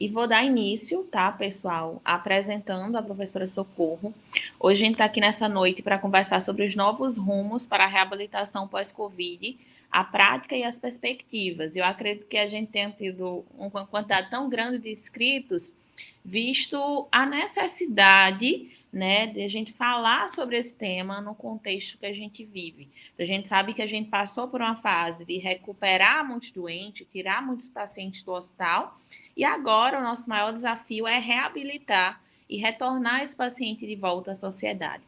E vou dar início, tá, pessoal, apresentando a professora Socorro. Hoje a gente está aqui nessa noite para conversar sobre os novos rumos para a reabilitação pós-Covid, a prática e as perspectivas. Eu acredito que a gente tenha tido uma quantidade tão grande de inscritos, visto a necessidade, né, de a gente falar sobre esse tema no contexto que a gente vive. A gente sabe que a gente passou por uma fase de recuperar muitos doentes, tirar muitos pacientes do hospital, e agora o nosso maior desafio é reabilitar e retornar esse paciente de volta à sociedade.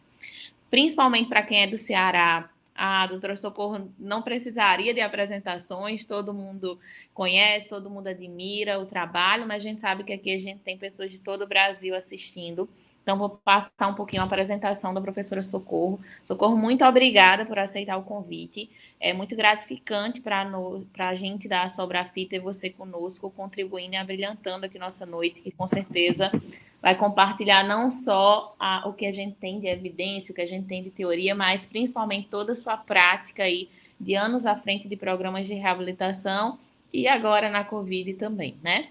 Principalmente para quem é do Ceará, a doutora Socorro não precisaria de apresentações, todo mundo conhece, todo mundo admira o trabalho, mas a gente sabe que aqui a gente tem pessoas de todo o Brasil assistindo. Então, vou passar um pouquinho a apresentação da professora Socorro. Socorro, muito obrigada por aceitar o convite. É muito gratificante para a gente da Sobrafita ter você conosco, contribuindo e abrilhantando aqui nossa noite, que com certeza vai compartilhar não só o que a gente tem de evidência, o que a gente tem de teoria, mas principalmente toda a sua prática aí de anos à frente de programas de reabilitação e agora na Covid também, né?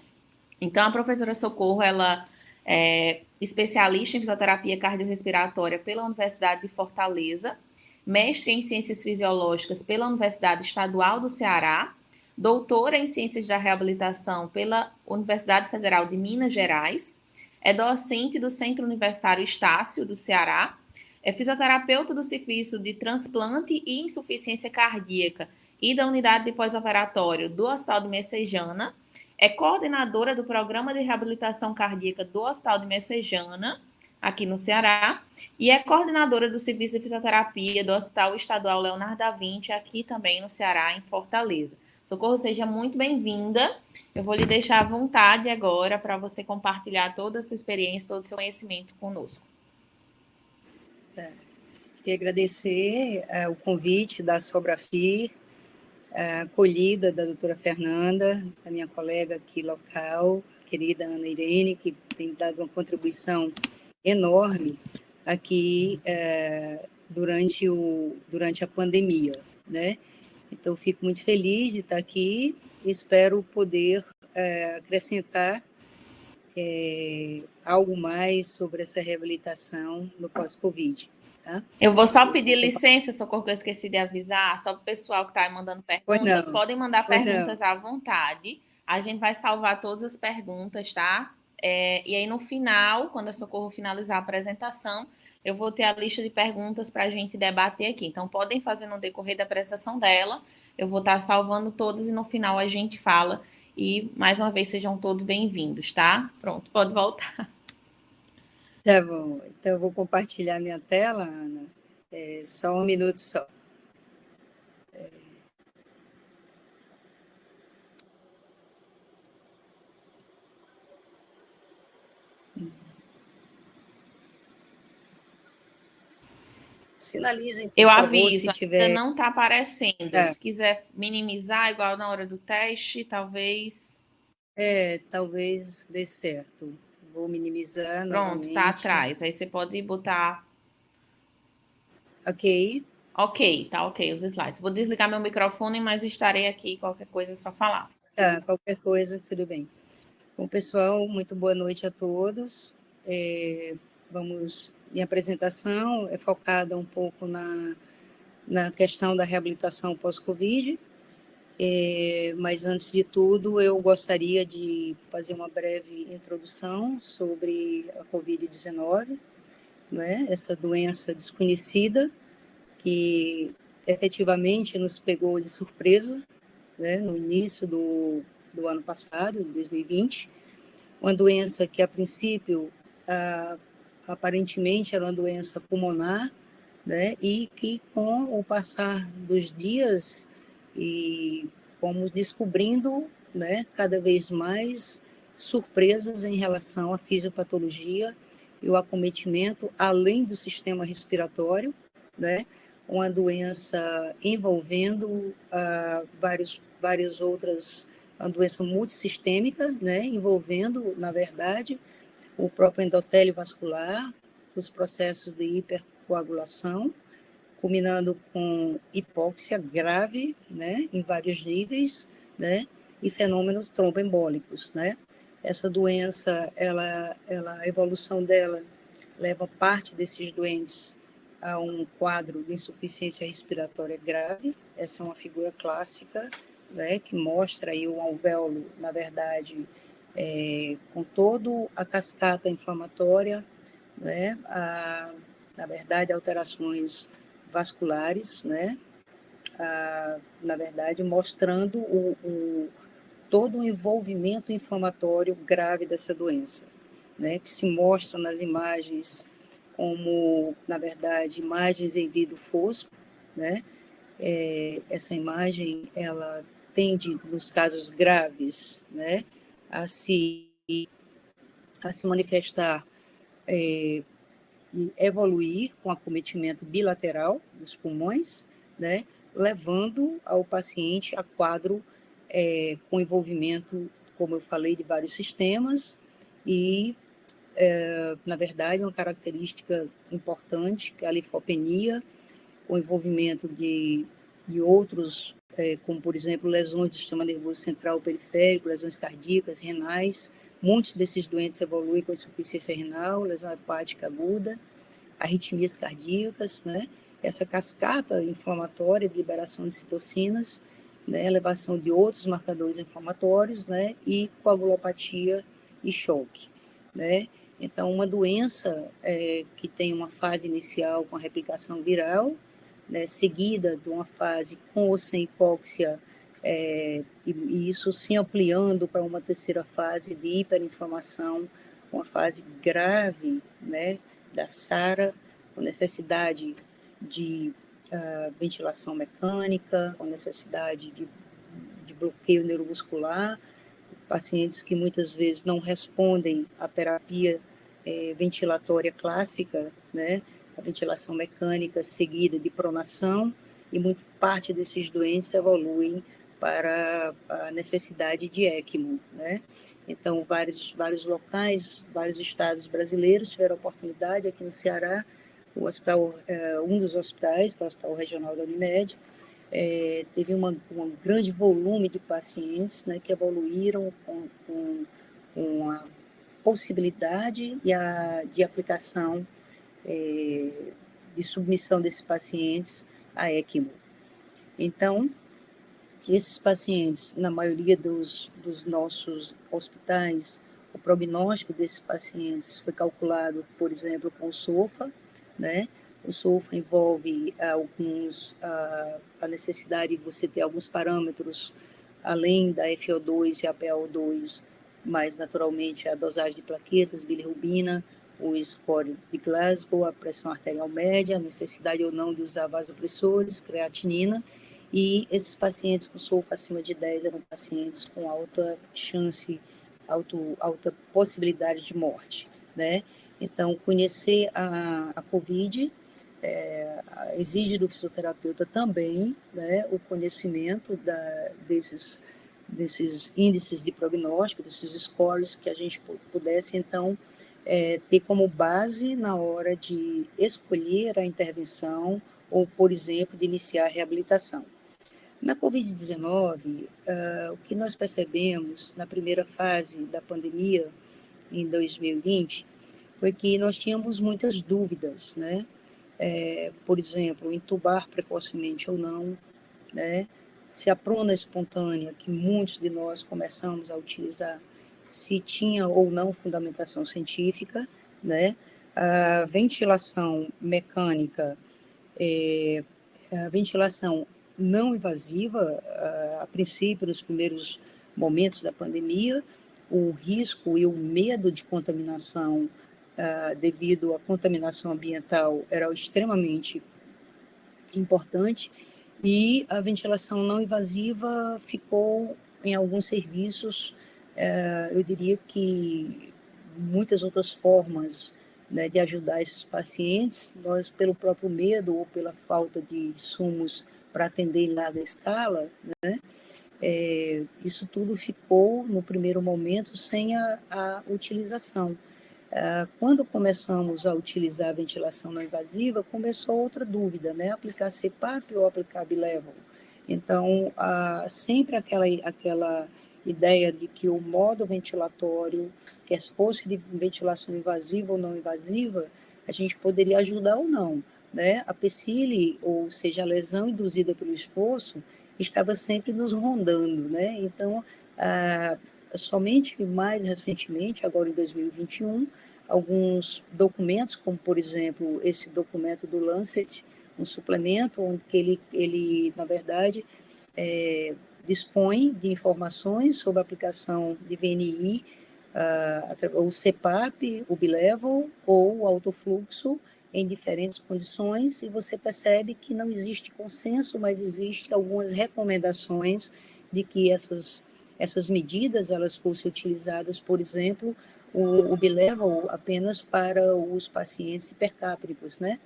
Então, a professora Socorro, ela é especialista em fisioterapia cardiorrespiratória pela Universidade de Fortaleza, mestre em Ciências Fisiológicas pela Universidade Estadual do Ceará, doutora em Ciências da Reabilitação pela Universidade Federal de Minas Gerais, é docente do Centro Universitário Estácio do Ceará, é fisioterapeuta do serviço de transplante e insuficiência cardíaca e da unidade de pós-operatório do Hospital de Messejana, é coordenadora do Programa de Reabilitação Cardíaca do Hospital de Messejana, aqui no Ceará, e é coordenadora do Serviço de Fisioterapia do Hospital Estadual Leonardo da Vinci, aqui também no Ceará, em Fortaleza. Socorro, seja muito bem-vinda. Eu vou lhe deixar à vontade agora para você compartilhar toda a sua experiência, todo o seu conhecimento conosco. Queria agradecer o convite da Sobrafir, a acolhida da doutora Fernanda, da minha colega aqui local, querida Ana Irene, que tem dado uma contribuição enorme aqui durante a pandemia, né? Então, fico muito feliz de estar aqui e espero poder acrescentar algo mais sobre essa reabilitação no pós-Covid. Tá? Eu vou só pedir licença, Socorro, que eu esqueci de avisar, só para o pessoal que está mandando perguntas. Podem mandar perguntas à vontade. A gente vai salvar todas as perguntas, tá? E aí, no final, quando a Socorro finalizar a apresentação, eu vou ter a lista de perguntas para a gente debater aqui. Então, podem fazer no decorrer da apresentação dela. Eu vou estar salvando todas e no final a gente fala. E, mais uma vez, sejam todos bem-vindos, tá? Pronto, pode voltar. Tá bom. Então, eu vou compartilhar minha tela, Ana. Só um minuto só. Sinalizem, por favor, aviso, se tiver... ainda não está aparecendo. Se quiser minimizar, igual na hora do teste, talvez... talvez dê certo. Vou minimizar novamente. Pronto, está atrás. Aí você pode botar... Ok. Ok, tá ok os slides. Vou desligar meu microfone, mas estarei aqui, qualquer coisa é só falar. Tá, qualquer coisa, tudo bem. Bom, pessoal, muito boa noite a todos. Minha apresentação é focada um pouco na questão da reabilitação pós-Covid, mas antes de tudo eu gostaria de fazer uma breve introdução sobre a Covid-19, né? Essa doença desconhecida que efetivamente nos pegou de surpresa, né? No início do ano passado, de 2020, uma doença que a princípio aparentemente era uma doença pulmonar, né? E que com o passar dos dias e fomos descobrindo, né, cada vez mais surpresas em relação à fisiopatologia e o acometimento além do sistema respiratório, né? Uma doença envolvendo várias outras, uma doença multissistêmica, né? Envolvendo, na verdade, o próprio endotélio vascular, os processos de hipercoagulação, culminando com hipóxia grave, né, em vários níveis, né, e fenômenos tromboembólicos, né. Essa doença, a evolução dela leva parte desses doentes a um quadro de insuficiência respiratória grave. Essa é uma figura clássica, né, que mostra aí o alvéolo, na verdade, com toda a cascata inflamatória, né, na verdade, alterações vasculares, né, na verdade, mostrando todo o envolvimento inflamatório grave dessa doença, né, que se mostra nas imagens como, na verdade, imagens em vidro fosco, né? Essa imagem, ela tende, nos casos graves, né, a se manifestar e evoluir com acometimento bilateral dos pulmões, né, levando ao paciente a quadro com envolvimento, como eu falei, de vários sistemas e, na verdade, uma característica importante, que é a linfopenia, o envolvimento de outros, como, por exemplo, lesões do sistema nervoso central periférico, lesões cardíacas, renais. Muitos desses doentes evoluem com insuficiência renal, lesão hepática aguda, arritmias cardíacas, né? Essa cascata inflamatória de liberação de citocinas, né? Elevação de outros marcadores inflamatórios, né? E coagulopatia e choque, né? Então, uma doença que tem uma fase inicial com a replicação viral, né, seguida de uma fase com ou sem hipóxia, e isso se ampliando para uma terceira fase de hiperinflamação, uma fase grave, né, da SARA, com necessidade de ventilação mecânica, com necessidade de bloqueio neuromuscular, pacientes que muitas vezes não respondem à terapia ventilatória clássica, né, a ventilação mecânica seguida de pronação, e muita parte desses doentes evoluem para a necessidade de ECMO, né? Então, vários locais, vários estados brasileiros tiveram a oportunidade, aqui no Ceará, um dos hospitais, que é o Hospital Regional da Unimed, teve um grande volume de pacientes, né, que evoluíram com a possibilidade de aplicação, de submissão desses pacientes a ECMO. Então, esses pacientes, na maioria dos nossos hospitais, o prognóstico desses pacientes foi calculado, por exemplo, com o SOFA, né? O SOFA envolve a necessidade de você ter alguns parâmetros, além da FO2 e a PaO2, mas naturalmente a dosagem de plaquetas, bilirrubina, o score de Glasgow, a pressão arterial média, a necessidade ou não de usar vasopressores, creatinina, e esses pacientes com SOFA acima de 10 eram pacientes com alta chance, alta possibilidade de morte, né? Então, conhecer a COVID exige do fisioterapeuta também, né, o conhecimento desses índices de prognóstico, desses scores, que a gente pudesse, então, ter como base na hora de escolher a intervenção ou, por exemplo, de iniciar a reabilitação. Na Covid-19, o que nós percebemos na primeira fase da pandemia, em 2020, foi que nós tínhamos muitas dúvidas, né? Por exemplo, entubar precocemente ou não, né? Se a prona espontânea, que muitos de nós começamos a utilizar, se tinha ou não fundamentação científica, né? A ventilação mecânica, a ventilação não invasiva, a princípio, nos primeiros momentos da pandemia, o risco e o medo de contaminação devido à contaminação ambiental era extremamente importante, e a ventilação não invasiva ficou em alguns serviços, eu diria que muitas outras formas, né, de ajudar esses pacientes, nós, pelo próprio medo ou pela falta de insumos para atender em larga escala, né, isso tudo ficou, no primeiro momento, sem a utilização. Quando começamos a utilizar a ventilação não invasiva, começou outra dúvida, né? Aplicar CPAP ou aplicar bilevel. Então, sempre aquela ideia de que o modo ventilatório, quer fosse de ventilação invasiva ou não invasiva, a gente poderia ajudar ou não, né? A PCILI, ou seja, a lesão induzida pelo esforço, estava sempre nos rondando, né? Então, somente mais recentemente, agora em 2021, alguns documentos, como por exemplo esse documento do Lancet, um suplemento onde ele na verdade, dispõe de informações sobre a aplicação de VNI, o CPAP, o Bilevel ou o autofluxo em diferentes condições, e você percebe que não existe consenso, mas existe algumas recomendações de que essas medidas elas fossem utilizadas, por exemplo, o Bilevel apenas para os pacientes hipercápricos, né?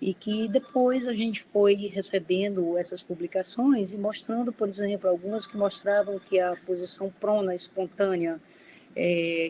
E que depois a gente foi recebendo essas publicações e mostrando, por exemplo, algumas que mostravam que a posição prona espontânea,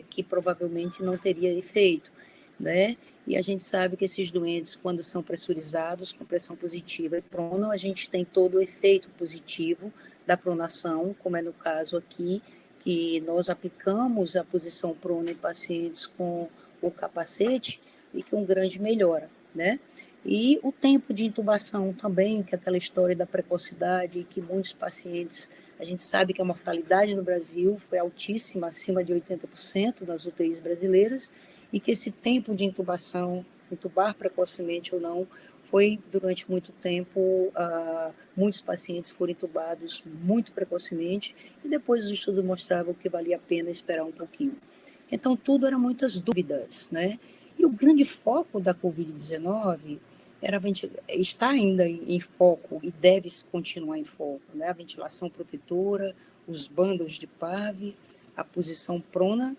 que provavelmente não teria efeito, né? E a gente sabe que esses doentes, quando são pressurizados com pressão positiva e pronam, a gente tem todo o efeito positivo da pronação, como é no caso aqui, que nós aplicamos a posição prona em pacientes com o capacete e com grande melhora, né? E o tempo de intubação também, que é aquela história da precocidade, que muitos pacientes, a gente sabe que a mortalidade no Brasil foi altíssima, acima de 80% nas UTIs brasileiras, e que esse tempo de intubação, intubar precocemente ou não, foi durante muito tempo, muitos pacientes foram intubados muito precocemente, e depois os estudos mostravam que valia a pena esperar um pouquinho. Então, tudo eram muitas dúvidas, né? E o grande foco da Covid-19 está ainda em foco e deve continuar em foco, né? A ventilação protetora, os bandos de PAV, a posição prona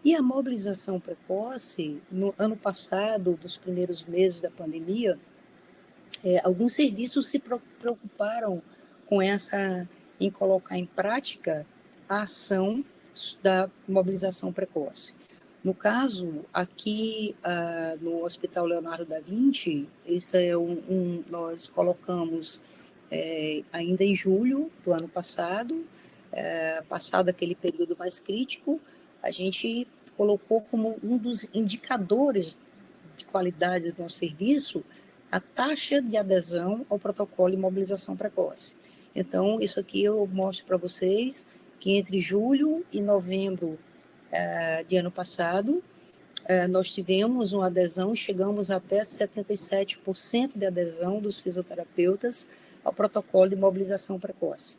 e a mobilização precoce. No ano passado, dos primeiros meses da pandemia, alguns serviços se preocuparam com em colocar em prática a ação da mobilização precoce. No caso, aqui no Hospital Leonardo da Vinci, isso é nós colocamos ainda em julho do ano passado, passado aquele período mais crítico, a gente colocou como um dos indicadores de qualidade do nosso serviço a taxa de adesão ao protocolo de mobilização precoce. Então, isso aqui eu mostro para vocês que entre julho e novembro de ano passado, nós tivemos uma adesão, chegamos até 77% de adesão dos fisioterapeutas ao protocolo de mobilização precoce.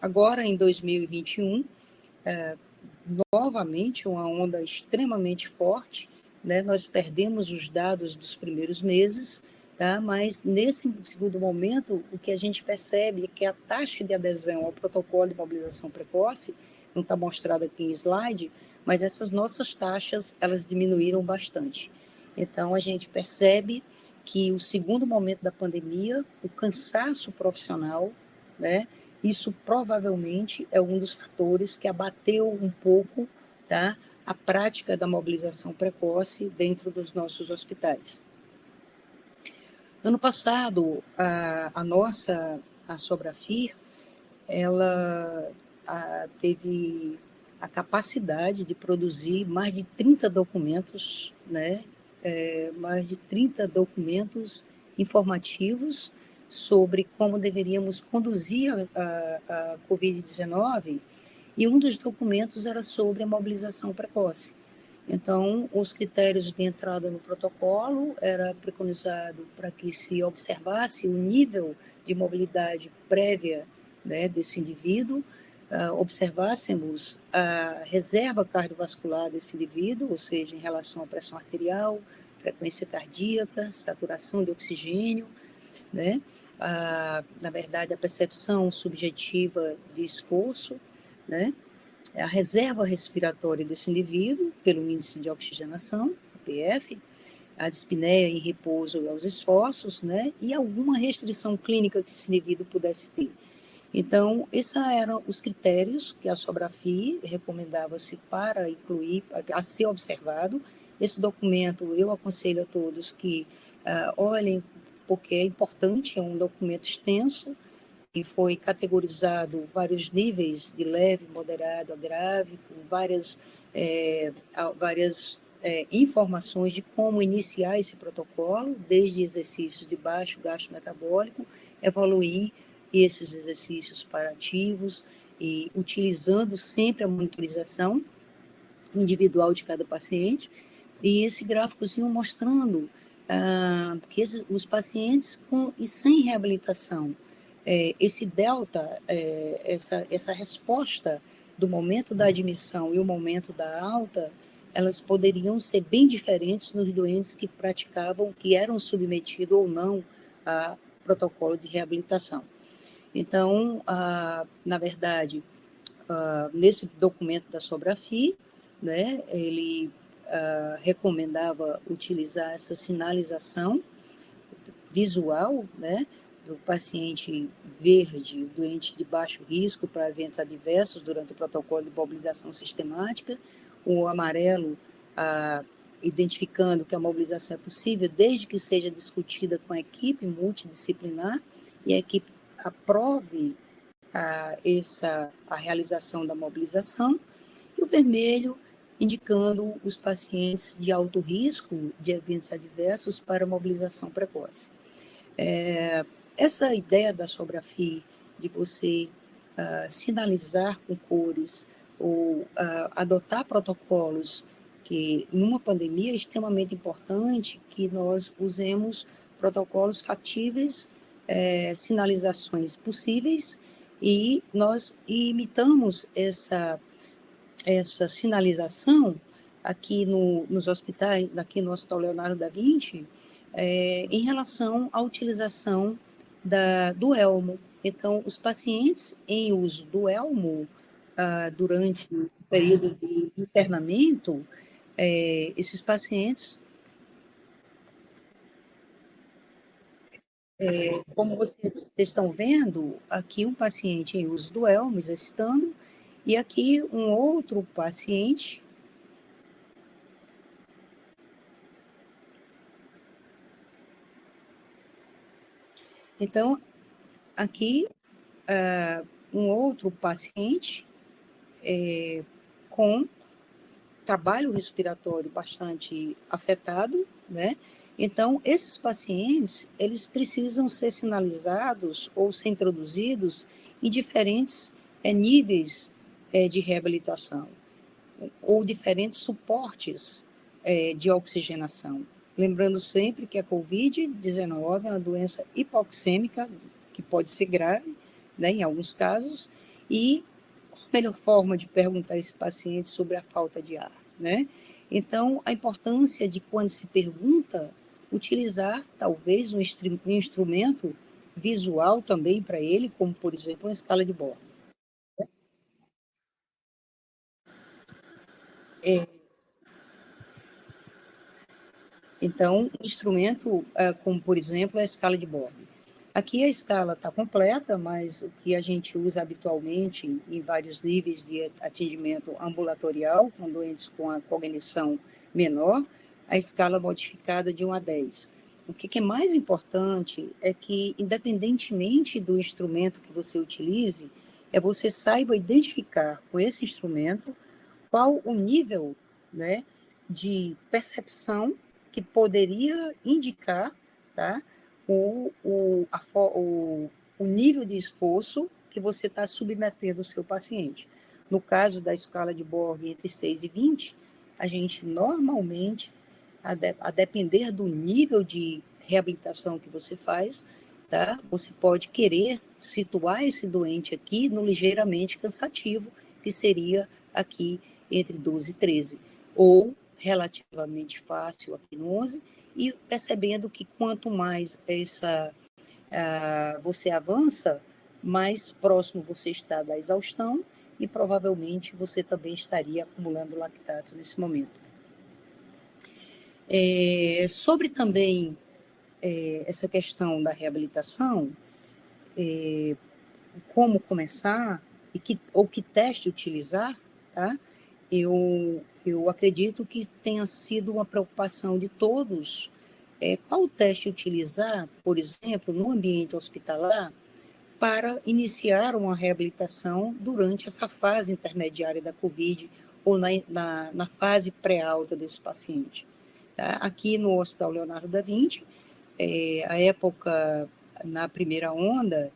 Agora, em 2021, novamente, uma onda extremamente forte, né? Nós perdemos os dados dos primeiros meses, tá? Mas nesse segundo momento, o que a gente percebe é que a taxa de adesão ao protocolo de mobilização precoce, não está mostrado aqui em slide, mas essas nossas taxas, elas diminuíram bastante. Então, a gente percebe que o segundo momento da pandemia, o cansaço profissional, né? Isso provavelmente é um dos fatores que abateu um pouco, tá, a prática da mobilização precoce dentro dos nossos hospitais. Ano passado, a Sobrafir, ela teve a capacidade de produzir mais de 30 documentos, né, mais de 30 documentos informativos sobre como deveríamos conduzir a Covid-19, e um dos documentos era sobre a mobilização precoce. Então, os critérios de entrada no protocolo era preconizado para que se observasse o nível de mobilidade prévia, né, desse indivíduo, observássemos a reserva cardiovascular desse indivíduo, ou seja, em relação à pressão arterial, frequência cardíaca, saturação de oxigênio, né? Na verdade, a percepção subjetiva de esforço, né? A reserva respiratória desse indivíduo, pelo índice de oxigenação, APF, a dispneia em repouso aos esforços, né? E alguma restrição clínica que esse indivíduo pudesse ter. Então, esses eram os critérios que a Sobrafir recomendava-se para incluir, a ser observado. Esse documento, eu aconselho a todos que olhem, porque é importante, é um documento extenso, e foi categorizado vários níveis de leve, moderado a grave, com várias informações de como iniciar esse protocolo, desde exercícios de baixo gasto metabólico, evoluir esses exercícios para ativos e utilizando sempre a monitorização individual de cada paciente, e esse gráficozinho mostrando que os pacientes com e sem reabilitação, esse delta, essa resposta do momento da admissão e o momento da alta, elas poderiam ser bem diferentes nos doentes que praticavam, que eram submetidos ou não a protocolo de reabilitação. Então, na verdade, nesse documento da SOBRAFI, né, ele recomendava utilizar essa sinalização visual, né, do paciente verde, doente de baixo risco para eventos adversos durante o protocolo de mobilização sistemática, o amarelo identificando que a mobilização é possível desde que seja discutida com a equipe multidisciplinar e a equipe aprove a realização da mobilização, e o vermelho indicando os pacientes de alto risco de eventos adversos para mobilização precoce. Essa ideia da SOBRAFI de você sinalizar com cores ou adotar protocolos que, numa pandemia, é extremamente importante que nós usemos protocolos factíveis, sinalizações possíveis, e nós imitamos essa sinalização aqui nos hospitais, aqui no Hospital Leonardo da Vinci, em relação à utilização do elmo. Então, os pacientes em uso do elmo durante o período de internamento, esses pacientes, como vocês estão vendo, aqui um paciente em uso do elmo, exercitando, e aqui um outro paciente então, aqui um outro paciente com trabalho respiratório bastante afetado, né? Então, esses pacientes, eles precisam ser sinalizados ou ser introduzidos em diferentes níveis de reabilitação, ou diferentes suportes de oxigenação. Lembrando sempre que a COVID-19 é uma doença hipoxêmica, que pode ser grave, né, em alguns casos, e qual a melhor forma de perguntar a esse paciente sobre a falta de ar, né? Então, a importância de, quando se pergunta, utilizar talvez um instrumento visual também para ele, como, por exemplo, uma escala de Born. Então, um instrumento como, por exemplo, a escala de Born. Aqui a escala está completa, mas o que a gente usa habitualmente em vários níveis de atendimento ambulatorial, com doentes com a cognição menor, a escala modificada de 1 a 10. O que é mais importante é que, independentemente do instrumento que você utilize, você saiba identificar com esse instrumento qual o nível, né, de percepção que poderia indicar, tá, o nível de esforço que você está submetendo o seu paciente. No caso da escala de Borg entre 6 e 20, a gente normalmente, a depender do nível de reabilitação que você faz, tá, você pode querer situar esse doente aqui no ligeiramente cansativo, que seria aqui entre 12 e 13, ou relativamente fácil aqui no 11, e percebendo que quanto mais você avança, mais próximo você está da exaustão, e provavelmente você também estaria acumulando lactato nesse momento. Sobre também essa questão da reabilitação, como começar e que teste utilizar, tá? Eu acredito que tenha sido uma preocupação de todos qual teste utilizar, por exemplo, no ambiente hospitalar, para iniciar uma reabilitação durante essa fase intermediária da COVID ou na fase pré-alta desse paciente. Tá? Aqui no Hospital Leonardo da Vinci, a época, na primeira onda,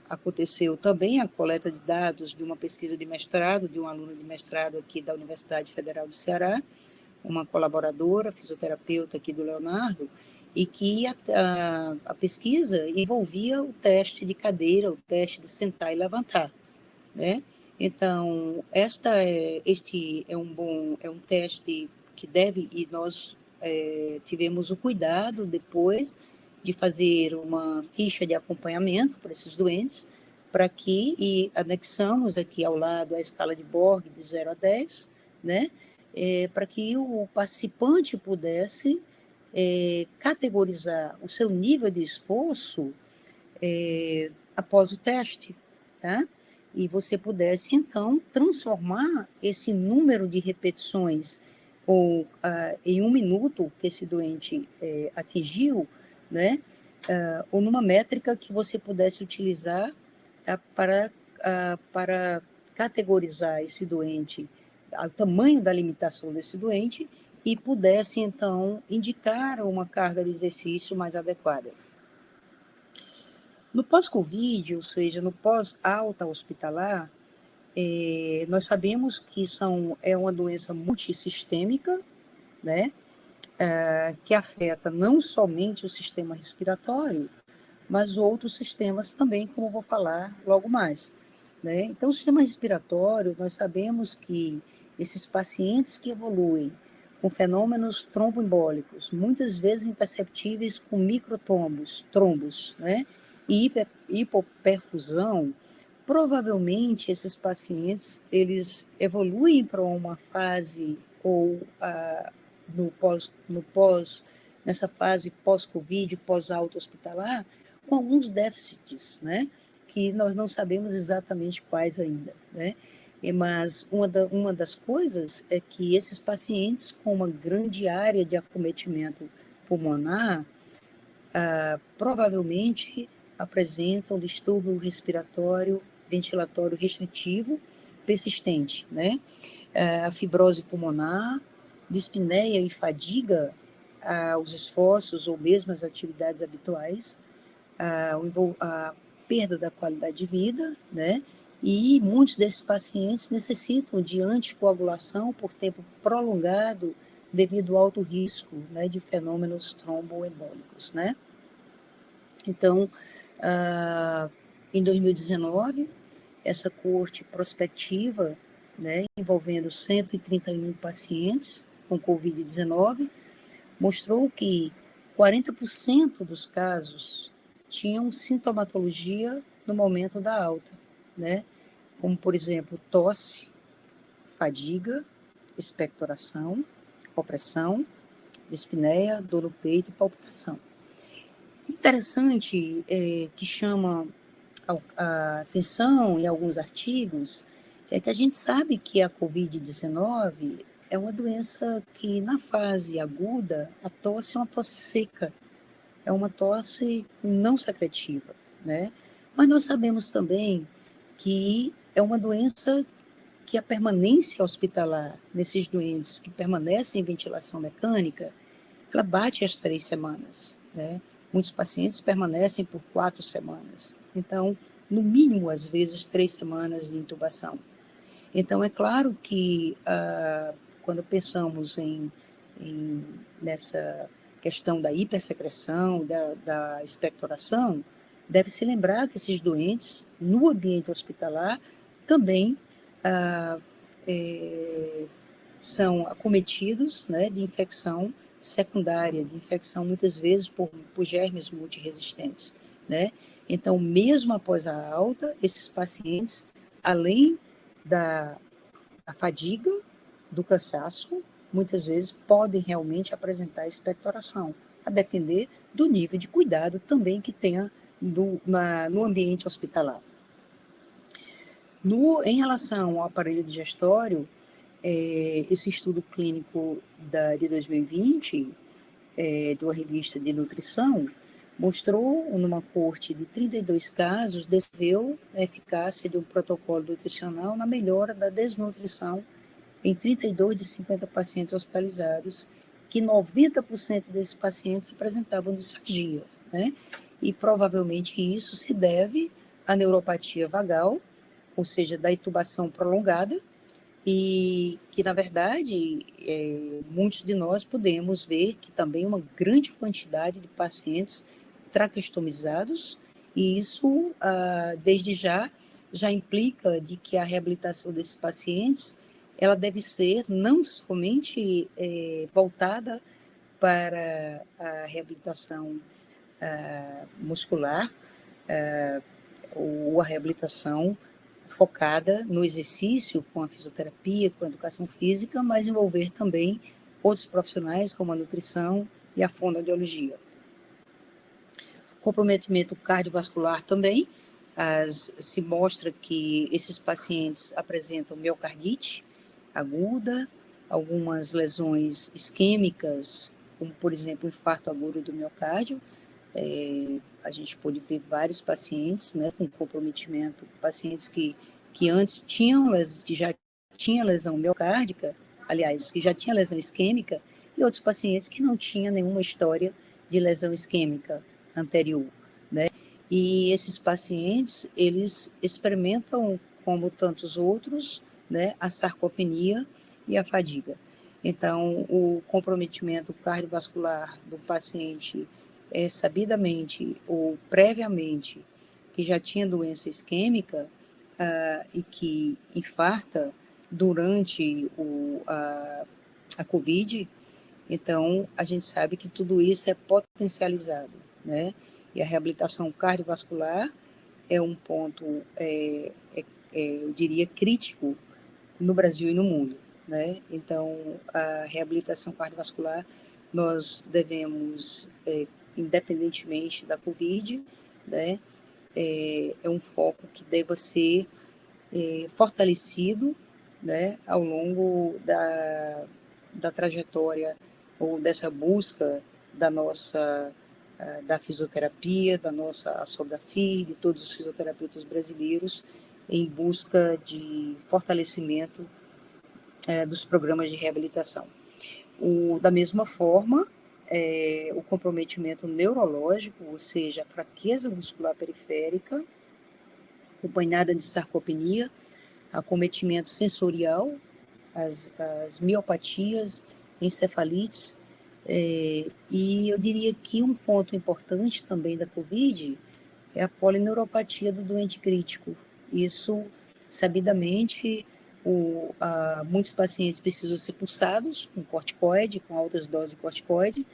aconteceu também a coleta de dados de uma pesquisa de mestrado, de um aluno de mestrado aqui da Universidade Federal do Ceará, uma colaboradora, fisioterapeuta aqui do Leonardo, e que a pesquisa envolvia o teste de cadeira, o teste de sentar e levantar, né? Então, este é um teste que deve, e nós tivemos o cuidado depois de fazer uma ficha de acompanhamento para esses doentes, e anexamos aqui ao lado a escala de Borg de 0 a 10, né? Para que o participante pudesse categorizar o seu nível de esforço após o teste, tá? E você pudesse, então, transformar esse número de repetições em 1 minuto que esse doente atingiu, né? Ou numa métrica que você pudesse utilizar para categorizar esse doente, o tamanho da limitação desse doente, e pudesse, então, indicar uma carga de exercício mais adequada. No pós-Covid, ou seja, no pós-alta hospitalar, nós sabemos que é uma doença multissistêmica, né? Que afeta não somente o sistema respiratório, mas outros sistemas também, como eu vou falar logo mais, né? Então, o sistema respiratório, nós sabemos que esses pacientes que evoluem com fenômenos tromboembólicos, muitas vezes imperceptíveis com trombos, né? E hipoperfusão, provavelmente esses pacientes, eles evoluem para uma fase ou nessa fase pós-Covid, pós-alta hospitalar, com alguns déficits, né? Que nós não sabemos exatamente quais ainda, né? Mas uma das coisas é que esses pacientes com uma grande área de acometimento pulmonar provavelmente apresentam distúrbio respiratório ventilatório restritivo persistente, né? A fibrose pulmonar, dispneia e fadiga aos esforços ou mesmo às atividades habituais, a perda da qualidade de vida, né? E muitos desses pacientes necessitam de anticoagulação por tempo prolongado devido ao alto risco, né, de fenômenos tromboembólicos, né? Então, em 2019, essa coorte prospectiva, né, envolvendo 131 pacientes com Covid-19, mostrou que 40% dos casos tinham sintomatologia no momento da alta, né? Como, por exemplo, tosse, fadiga, expectoração, opressão, dispneia, dor no peito e palpitação. Interessante que chama a atenção em alguns artigos é que a gente sabe que a Covid-19 é uma doença que, na fase aguda, a tosse é uma tosse seca, é uma tosse não secretiva, né? Mas nós sabemos também que é uma doença que a permanência hospitalar nesses doentes que permanecem em ventilação mecânica, ela bate as 3 semanas, né? Muitos pacientes permanecem por 4 semanas. Então, no mínimo, às vezes, 3 semanas de intubação. Então, é claro que quando pensamos nessa questão da hipersecreção, da expectoração, deve-se lembrar que esses doentes, no ambiente hospitalar, também são acometidos, né, de infecção secundária, de infecção muitas vezes por germes multiresistentes, né? Então, mesmo após a alta, esses pacientes, além da fadiga, do cansaço, muitas vezes podem realmente apresentar expectoração, a depender do nível de cuidado também que tenha no ambiente hospitalar. Em relação ao aparelho digestório, esse estudo clínico de 2020, de uma revista de nutrição, mostrou, numa corte de 32 casos, descreveu a eficácia de um protocolo nutricional na melhora da desnutrição em 32 de 50 pacientes hospitalizados, que 90% desses pacientes apresentavam disfagia, né? E provavelmente isso se deve à neuropatia vagal, ou seja, da intubação prolongada, e que, na verdade, muitos de nós podemos ver que também uma grande quantidade de pacientes traqueostomizados, e isso, desde já implica de que a reabilitação desses pacientes ela deve ser não somente voltada para a reabilitação muscular, ou a reabilitação focada no exercício, com a fisioterapia, com a educação física, mas envolver também outros profissionais, como a nutrição e a fonoaudiologia. Comprometimento cardiovascular também, se mostra que esses pacientes apresentam miocardite aguda, algumas lesões isquêmicas, como, por exemplo, infarto agudo do miocárdio. A gente pode ver vários pacientes, né, com comprometimento, pacientes que antes que já tinham lesão miocárdica, aliás, que já tinha lesão isquêmica, e outros pacientes que não tinham nenhuma história de lesão isquêmica anterior, né? E esses pacientes, eles experimentam, como tantos outros, né, a sarcopenia e a fadiga. Então, o comprometimento cardiovascular do paciente sabidamente ou previamente que já tinha doença isquêmica e que infarta durante a COVID, então a gente sabe que tudo isso é potencializado, né? E a reabilitação cardiovascular é um ponto, eu diria, crítico no Brasil e no mundo, né? Então, a reabilitação cardiovascular nós devemos, independentemente da COVID, né? É um foco que deva ser fortalecido, né? Ao longo da trajetória ou dessa busca da fisioterapia, da nossa Asobrafir, de todos os fisioterapeutas brasileiros, em busca de fortalecimento dos programas de reabilitação. Da mesma forma, o comprometimento neurológico, ou seja, a fraqueza muscular periférica, acompanhada de sarcopenia, acometimento sensorial, as miopatias, encefalites, e eu diria que um ponto importante também da COVID é a polineuropatia do doente crítico. Isso, sabidamente, muitos pacientes precisam ser pulsados com corticoide, com altas doses de corticoide,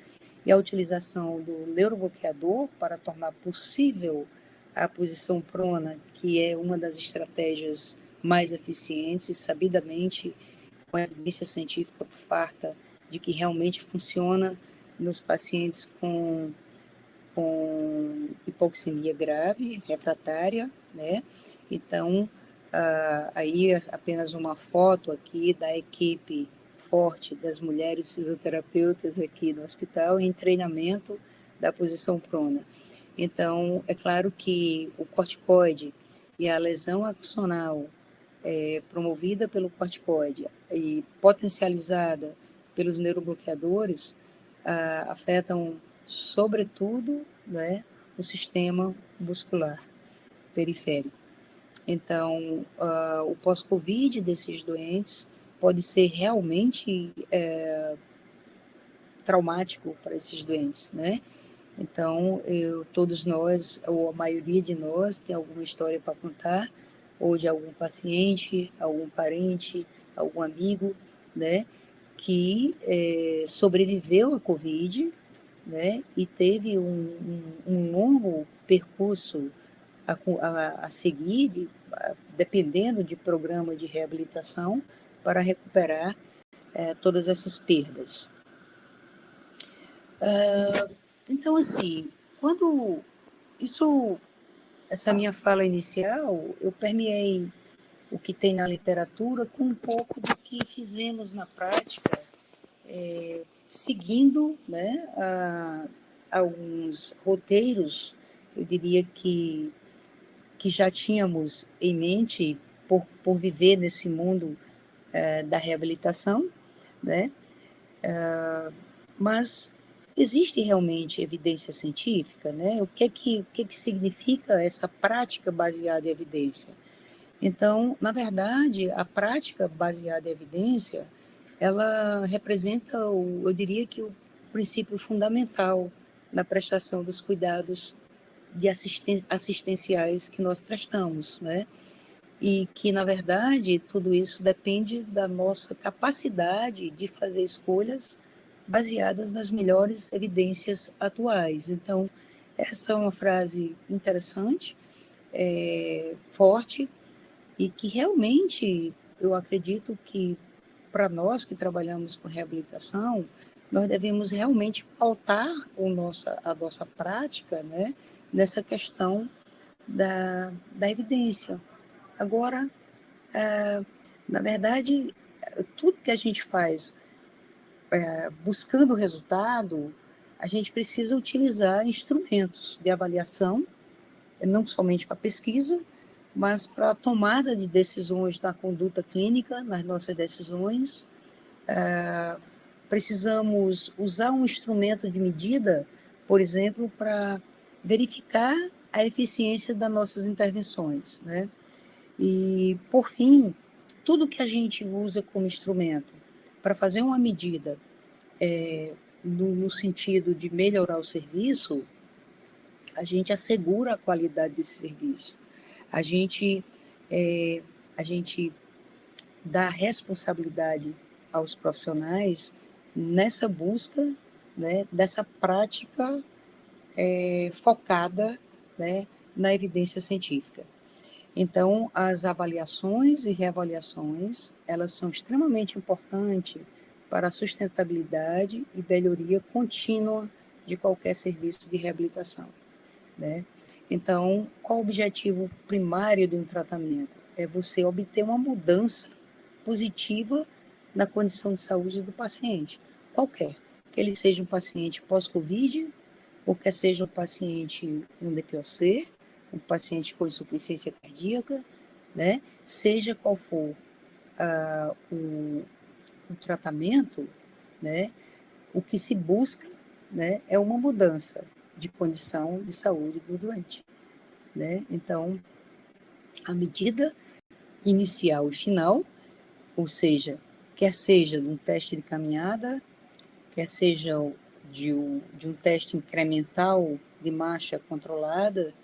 e a utilização do neurobloqueador para tornar possível a posição prona, que é uma das estratégias mais eficientes, sabidamente, com evidência científica farta de que realmente funciona nos pacientes com hipoxemia grave, refratária, né? Então, aí apenas uma foto aqui da equipe forte das mulheres fisioterapeutas aqui no hospital em treinamento da posição prona. Então, é claro que o corticoide e a lesão axonal promovida pelo corticoide e potencializada pelos neurobloqueadores afetam, sobretudo, né, o sistema muscular periférico. Então, o pós-Covid desses doentes pode ser realmente traumático para esses doentes, né? Então, todos nós, ou a maioria de nós, tem alguma história para contar, ou de algum paciente, algum parente, algum amigo, né, que sobreviveu à Covid, né, e teve um longo percurso a seguir, dependendo de programa de reabilitação, para recuperar todas essas perdas. Então, assim, quando essa minha fala inicial, eu permeei o que tem na literatura com um pouco do que fizemos na prática, seguindo, né, alguns roteiros, eu diria que já tínhamos em mente por viver nesse mundo da reabilitação, né? Mas existe realmente evidência científica, né? O que significa essa prática baseada em evidência? Então, na verdade, a prática baseada em evidência, ela representa, eu diria que o princípio fundamental na prestação dos cuidados de assistenciais que nós prestamos, né? E que, na verdade, tudo isso depende da nossa capacidade de fazer escolhas baseadas nas melhores evidências atuais. Então, essa é uma frase interessante, forte, e que realmente eu acredito que, para nós que trabalhamos com reabilitação, nós devemos realmente pautar a nossa prática, né, nessa questão da evidência. Agora, na verdade, tudo que a gente faz buscando resultado, a gente precisa utilizar instrumentos de avaliação, não somente para pesquisa, mas para a tomada de decisões na conduta clínica, nas nossas decisões. Precisamos usar um instrumento de medida, por exemplo, para verificar a eficiência das nossas intervenções, né? E, por fim, tudo que a gente usa como instrumento para fazer uma medida no sentido de melhorar o serviço, a gente assegura a qualidade desse serviço. A gente, a gente dá responsabilidade aos profissionais nessa busca, né, dessa prática focada, né, na evidência científica. Então, as avaliações e reavaliações, elas são extremamente importantes para a sustentabilidade e melhoria contínua de qualquer serviço de reabilitação, né? Então, qual o objetivo primário de um tratamento? É você obter uma mudança positiva na condição de saúde do paciente, qualquer. Que ele seja um paciente pós-Covid, ou que seja um paciente com DPOC, um paciente com insuficiência cardíaca, né? Seja qual for o tratamento, né? O que se busca, né, é uma mudança de condição de saúde do doente, né? Então, a medida inicial e final, ou seja, quer seja de um teste de caminhada, quer seja de um teste incremental de marcha controlada,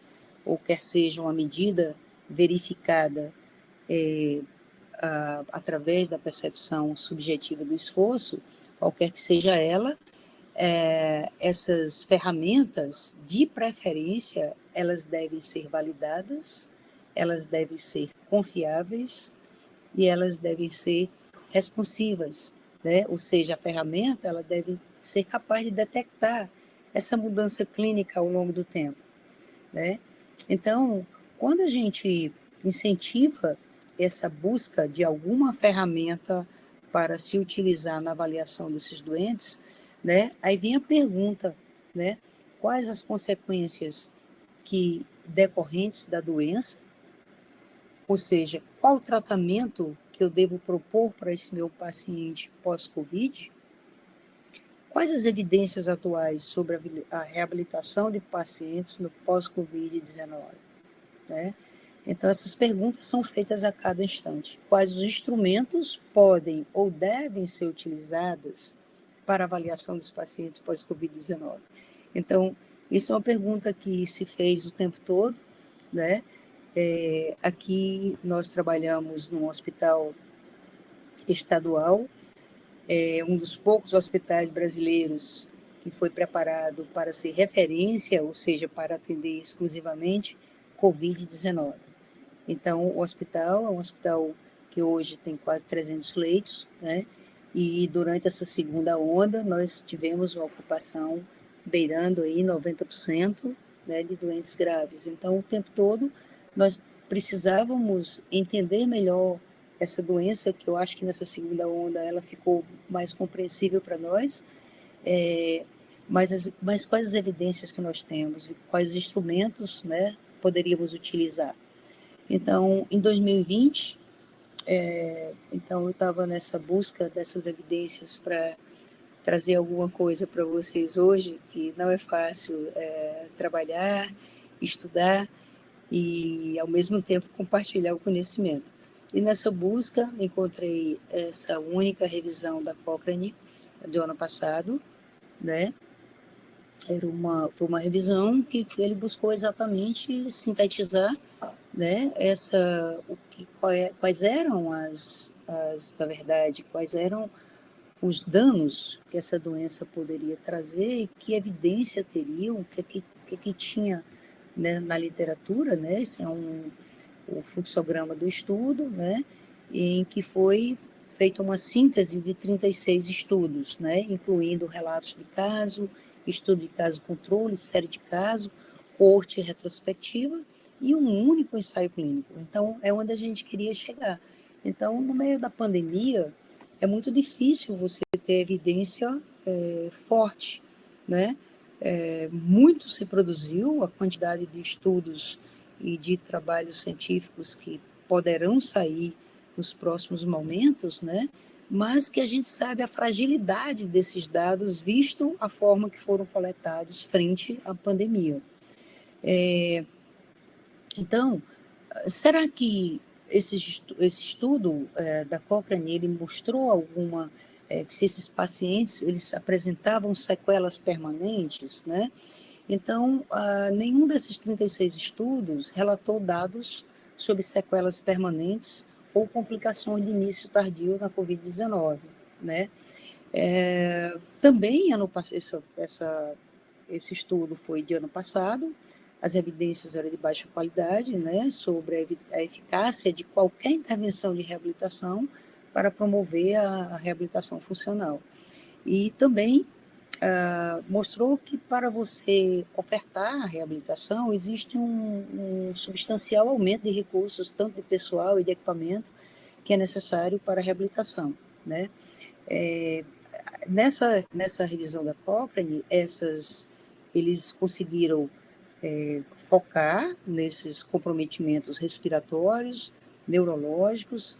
ou quer seja uma medida verificada através da percepção subjetiva do esforço, qualquer que seja ela, essas ferramentas, de preferência, elas devem ser validadas, elas devem ser confiáveis e elas devem ser responsivas, né? Ou seja, a ferramenta ela deve ser capaz de detectar essa mudança clínica ao longo do tempo, né? Então, quando a gente incentiva essa busca de alguma ferramenta para se utilizar na avaliação desses doentes, né? Aí vem a pergunta, né? Quais as consequências que decorrentes da doença, ou seja, qual o tratamento que eu devo propor para esse meu paciente pós-Covid? Quais as evidências atuais sobre a reabilitação de pacientes no pós-Covid-19? Né? Então, essas perguntas são feitas a cada instante. Quais os instrumentos podem ou devem ser utilizados para avaliação dos pacientes pós-Covid-19? Então, isso é uma pergunta que se fez o tempo todo, né? Aqui nós trabalhamos num hospital estadual, um dos poucos hospitais brasileiros que foi preparado para ser referência, ou seja, para atender exclusivamente Covid-19. Então, o hospital é um hospital que hoje tem quase 300 leitos, né? E durante essa segunda onda, nós tivemos uma ocupação beirando aí 90%, né, de doentes graves. Então, o tempo todo, nós precisávamos entender melhor essa doença, que eu acho que nessa segunda onda ela ficou mais compreensível para nós, mas quais as evidências que nós temos e quais instrumentos, né, poderíamos utilizar? Então, em 2020, então eu estava nessa busca dessas evidências para trazer alguma coisa para vocês hoje, que não é fácil trabalhar, estudar e, ao mesmo tempo, compartilhar o conhecimento. E nessa busca, encontrei essa única revisão da Cochrane do ano passado, né? Foi uma revisão que ele buscou exatamente sintetizar, né? Quais eram na verdade, quais eram os danos que essa doença poderia trazer e que evidência teriam, o que tinha, né, na literatura, né? Esse é o fluxograma do estudo, né? Em que foi feita uma síntese de 36 estudos, né? Incluindo relatos de caso, estudo de caso controle, série de caso, coorte retrospectiva e um único ensaio clínico. Então, é onde a gente queria chegar. Então, no meio da pandemia, é muito difícil você ter evidência forte, né? Muito se produziu, a quantidade de estudos e de trabalhos científicos que poderão sair nos próximos momentos, né? Mas que a gente sabe a fragilidade desses dados, visto a forma que foram coletados frente à pandemia. Então, será que esse estudo da Cochrane ele mostrou que se esses pacientes eles apresentavam sequelas permanentes, né? Então, nenhum desses 36 estudos relatou dados sobre sequelas permanentes ou complicações de início tardio na Covid-19, né? Também, esse estudo foi de ano passado, as evidências eram de baixa qualidade, né, sobre a eficácia de qualquer intervenção de reabilitação para promover a reabilitação funcional. E também mostrou que para você ofertar a reabilitação existe um substancial aumento de recursos, tanto de pessoal e de equipamento, que é necessário para a reabilitação, né? Nessa revisão da Cochrane, eles conseguiram focar nesses comprometimentos respiratórios, neurológicos,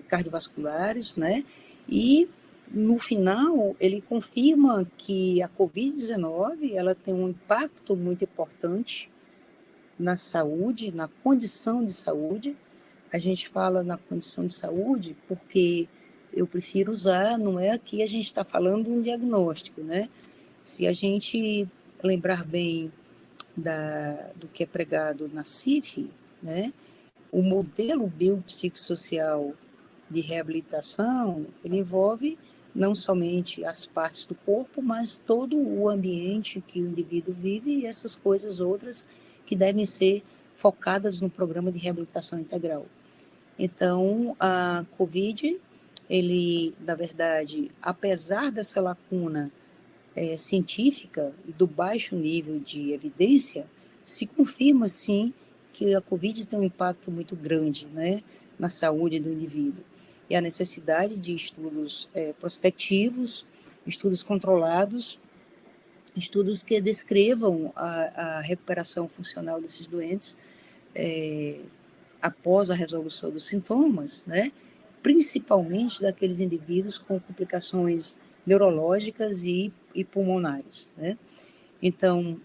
cardiovasculares, né? E no final ele confirma que a Covid-19 ela tem um impacto muito importante na saúde, na condição de saúde. A gente fala na condição de saúde porque eu prefiro usar, não é aqui a gente está falando de um diagnóstico, né? Se a gente lembrar bem do que é pregado na CIF, né? O modelo biopsicossocial de reabilitação, ele envolve não somente as partes do corpo, mas todo o ambiente que o indivíduo vive e essas coisas outras que devem ser focadas no programa de reabilitação integral. Então, a COVID, ele, na verdade, apesar dessa lacuna científica e do baixo nível de evidência, se confirma, sim, que a COVID tem um impacto muito grande, né, na saúde do indivíduo. E a necessidade de estudos prospectivos, estudos controlados, estudos que descrevam a recuperação funcional desses doentes após a resolução dos sintomas, né, principalmente daqueles indivíduos com complicações neurológicas e pulmonares, né? Então,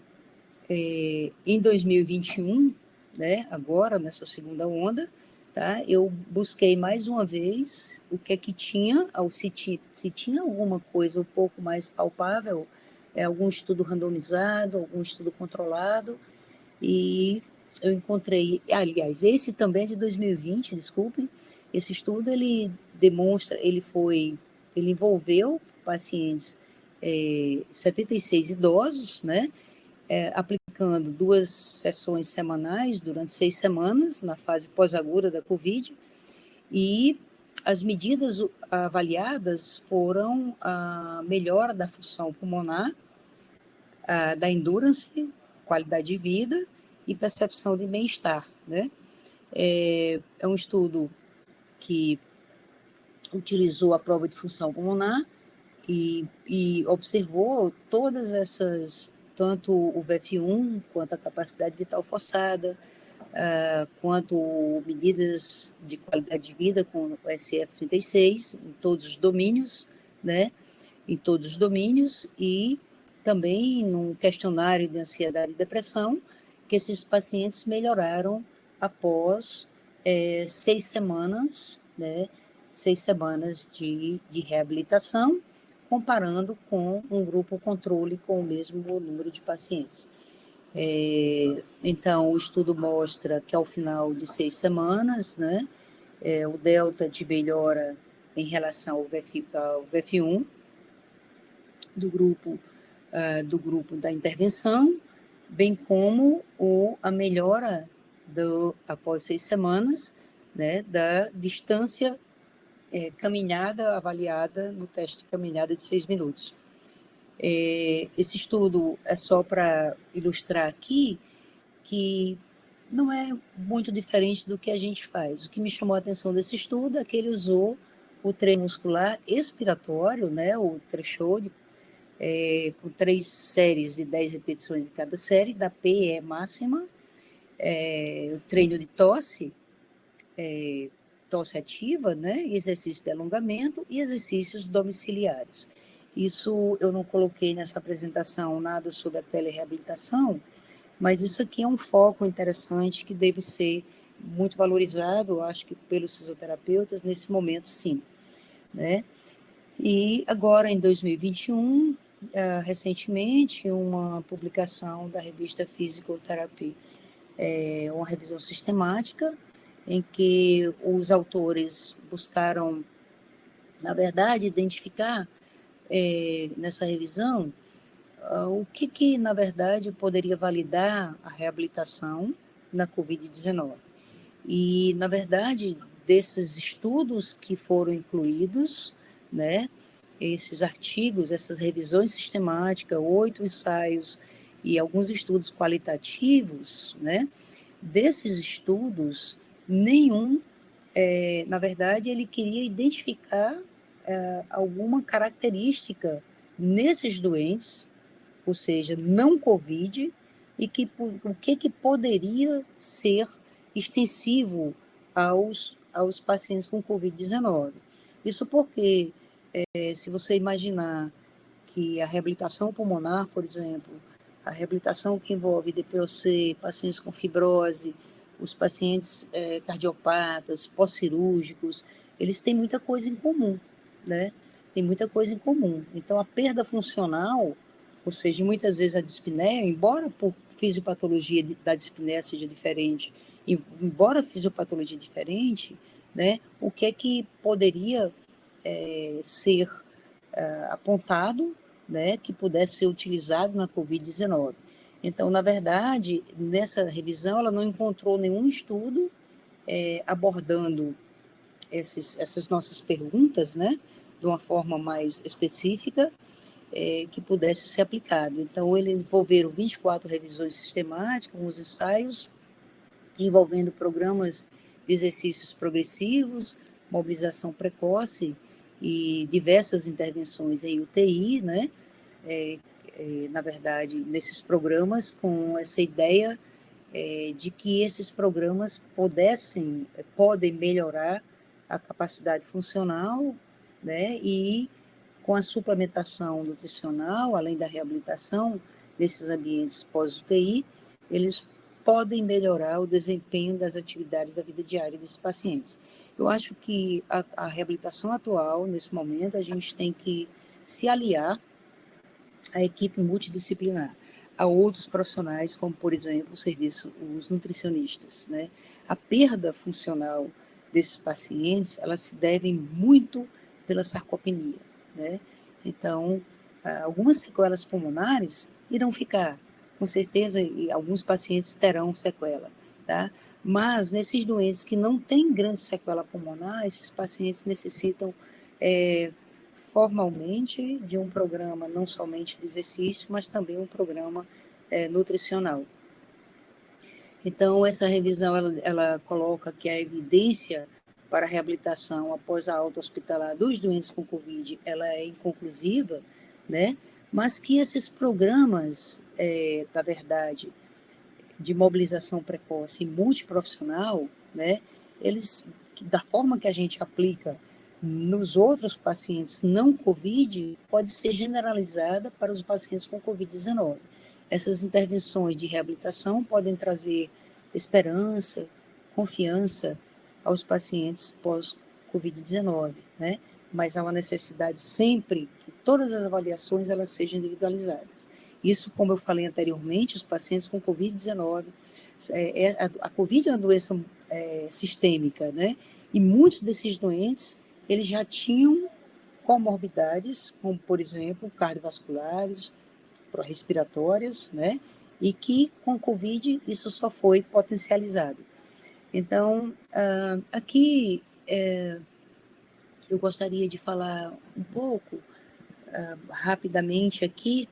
em 2021, né, agora, nessa segunda onda, tá, eu busquei mais uma vez o que é que tinha, se tinha alguma coisa um pouco mais palpável, algum estudo randomizado, algum estudo controlado, e eu encontrei, aliás, esse também é de 2020, desculpem, esse estudo, ele demonstra, ele envolveu pacientes 76 idosos, né, aplicando 2 sessões semanais durante 6 semanas, na fase pós-aguda da COVID, e as medidas avaliadas foram a melhora da função pulmonar, da endurance, qualidade de vida e percepção de bem-estar, né? É um estudo que utilizou a prova de função pulmonar e observou todas essas, tanto o VF1 quanto a capacidade vital forçada, quanto medidas de qualidade de vida com o SF-36 em todos os domínios, né? Em todos os domínios, e também num questionário de ansiedade e depressão, que esses pacientes melhoraram após 6 semanas, né? 6 semanas de reabilitação, comparando com um grupo controle com o mesmo número de pacientes. Então, o estudo mostra que ao final de 6 semanas, né, o delta de melhora em relação ao VF1 do grupo da intervenção, bem como a melhora após 6 semanas, né, da distância caminhada avaliada no teste de caminhada de 6 minutos. Esse estudo é só para ilustrar aqui que não é muito diferente do que a gente faz. O que me chamou a atenção desse estudo é que ele usou o treino muscular expiratório, né, o threshold, com 3 séries de 10 repetições em cada série, da PE máxima, o treino de tosse ativa, né, exercício de alongamento e exercícios domiciliares. Isso eu não coloquei nessa apresentação nada sobre a telereabilitação, mas isso aqui é um foco interessante que deve ser muito valorizado, eu acho que pelos fisioterapeutas, nesse momento, sim, né? E agora, em 2021, recentemente, uma publicação da revista Physical Therapy, uma revisão sistemática, em que os autores buscaram, na verdade, identificar nessa revisão o que, na verdade, poderia validar a reabilitação na Covid-19. E, na verdade, desses estudos que foram incluídos, né, esses artigos, essas revisões sistemáticas, 8 ensaios e alguns estudos qualitativos, né, desses estudos, nenhum, na verdade, ele queria identificar alguma característica nesses doentes, ou seja, não Covid, e o que poderia ser extensivo aos pacientes com Covid-19. Isso porque, se você imaginar que a reabilitação pulmonar, por exemplo, a reabilitação que envolve DPOC, pacientes com fibrose, os pacientes cardiopatas, pós-cirúrgicos, eles têm muita coisa em comum, né? Tem muita coisa em comum. Então, a perda funcional, ou seja, muitas vezes a dispneia, embora por fisiopatologia da dispneia seja diferente, embora a fisiopatologia diferente, né, o que é que poderia ser apontado, né, que pudesse ser utilizado na Covid-19. Então, na verdade, nessa revisão, ela não encontrou nenhum estudo abordando essas nossas perguntas, né, de uma forma mais específica, que pudesse ser aplicado. Então, eles envolveram 24 revisões sistemáticas, uns ensaios, envolvendo programas de exercícios progressivos, mobilização precoce e diversas intervenções em UTI, né? Na verdade, nesses programas, com essa ideia de que esses programas podem melhorar a capacidade funcional, né? E com a suplementação nutricional, além da reabilitação desses ambientes pós-UTI, eles podem melhorar o desempenho das atividades da vida diária desses pacientes. Eu acho que a reabilitação atual, nesse momento, a gente tem que se aliar à equipe multidisciplinar, a outros profissionais, como, por exemplo, os nutricionistas, né? A perda funcional desses pacientes, elas se devem muito pela sarcopenia, né? Então, algumas sequelas pulmonares irão ficar, com certeza, e alguns pacientes terão sequela, tá? Mas, nesses doentes que não têm grande sequela pulmonar, esses pacientes necessitam formalmente de um programa não somente de exercício, mas também um programa nutricional. Então, essa revisão, ela coloca que a evidência para a reabilitação após a alta hospitalar dos doentes com Covid, ela é inconclusiva, né? Mas que esses programas, na verdade, de mobilização precoce e multiprofissional, né? Eles, da forma que a gente aplica nos outros pacientes não Covid, pode ser generalizada para os pacientes com Covid-19. Essas intervenções de reabilitação podem trazer esperança, confiança aos pacientes pós-Covid-19, né? Mas há uma necessidade sempre que todas as avaliações elas sejam individualizadas. Isso, como eu falei anteriormente, os pacientes com Covid-19, a Covid é uma doença sistêmica, né? E muitos desses doentes, eles já tinham comorbidades, como, por exemplo, cardiovasculares, respiratórias, né? E que com a Covid isso só foi potencializado. Então, aqui eu gostaria de falar um pouco, rapidamente aqui,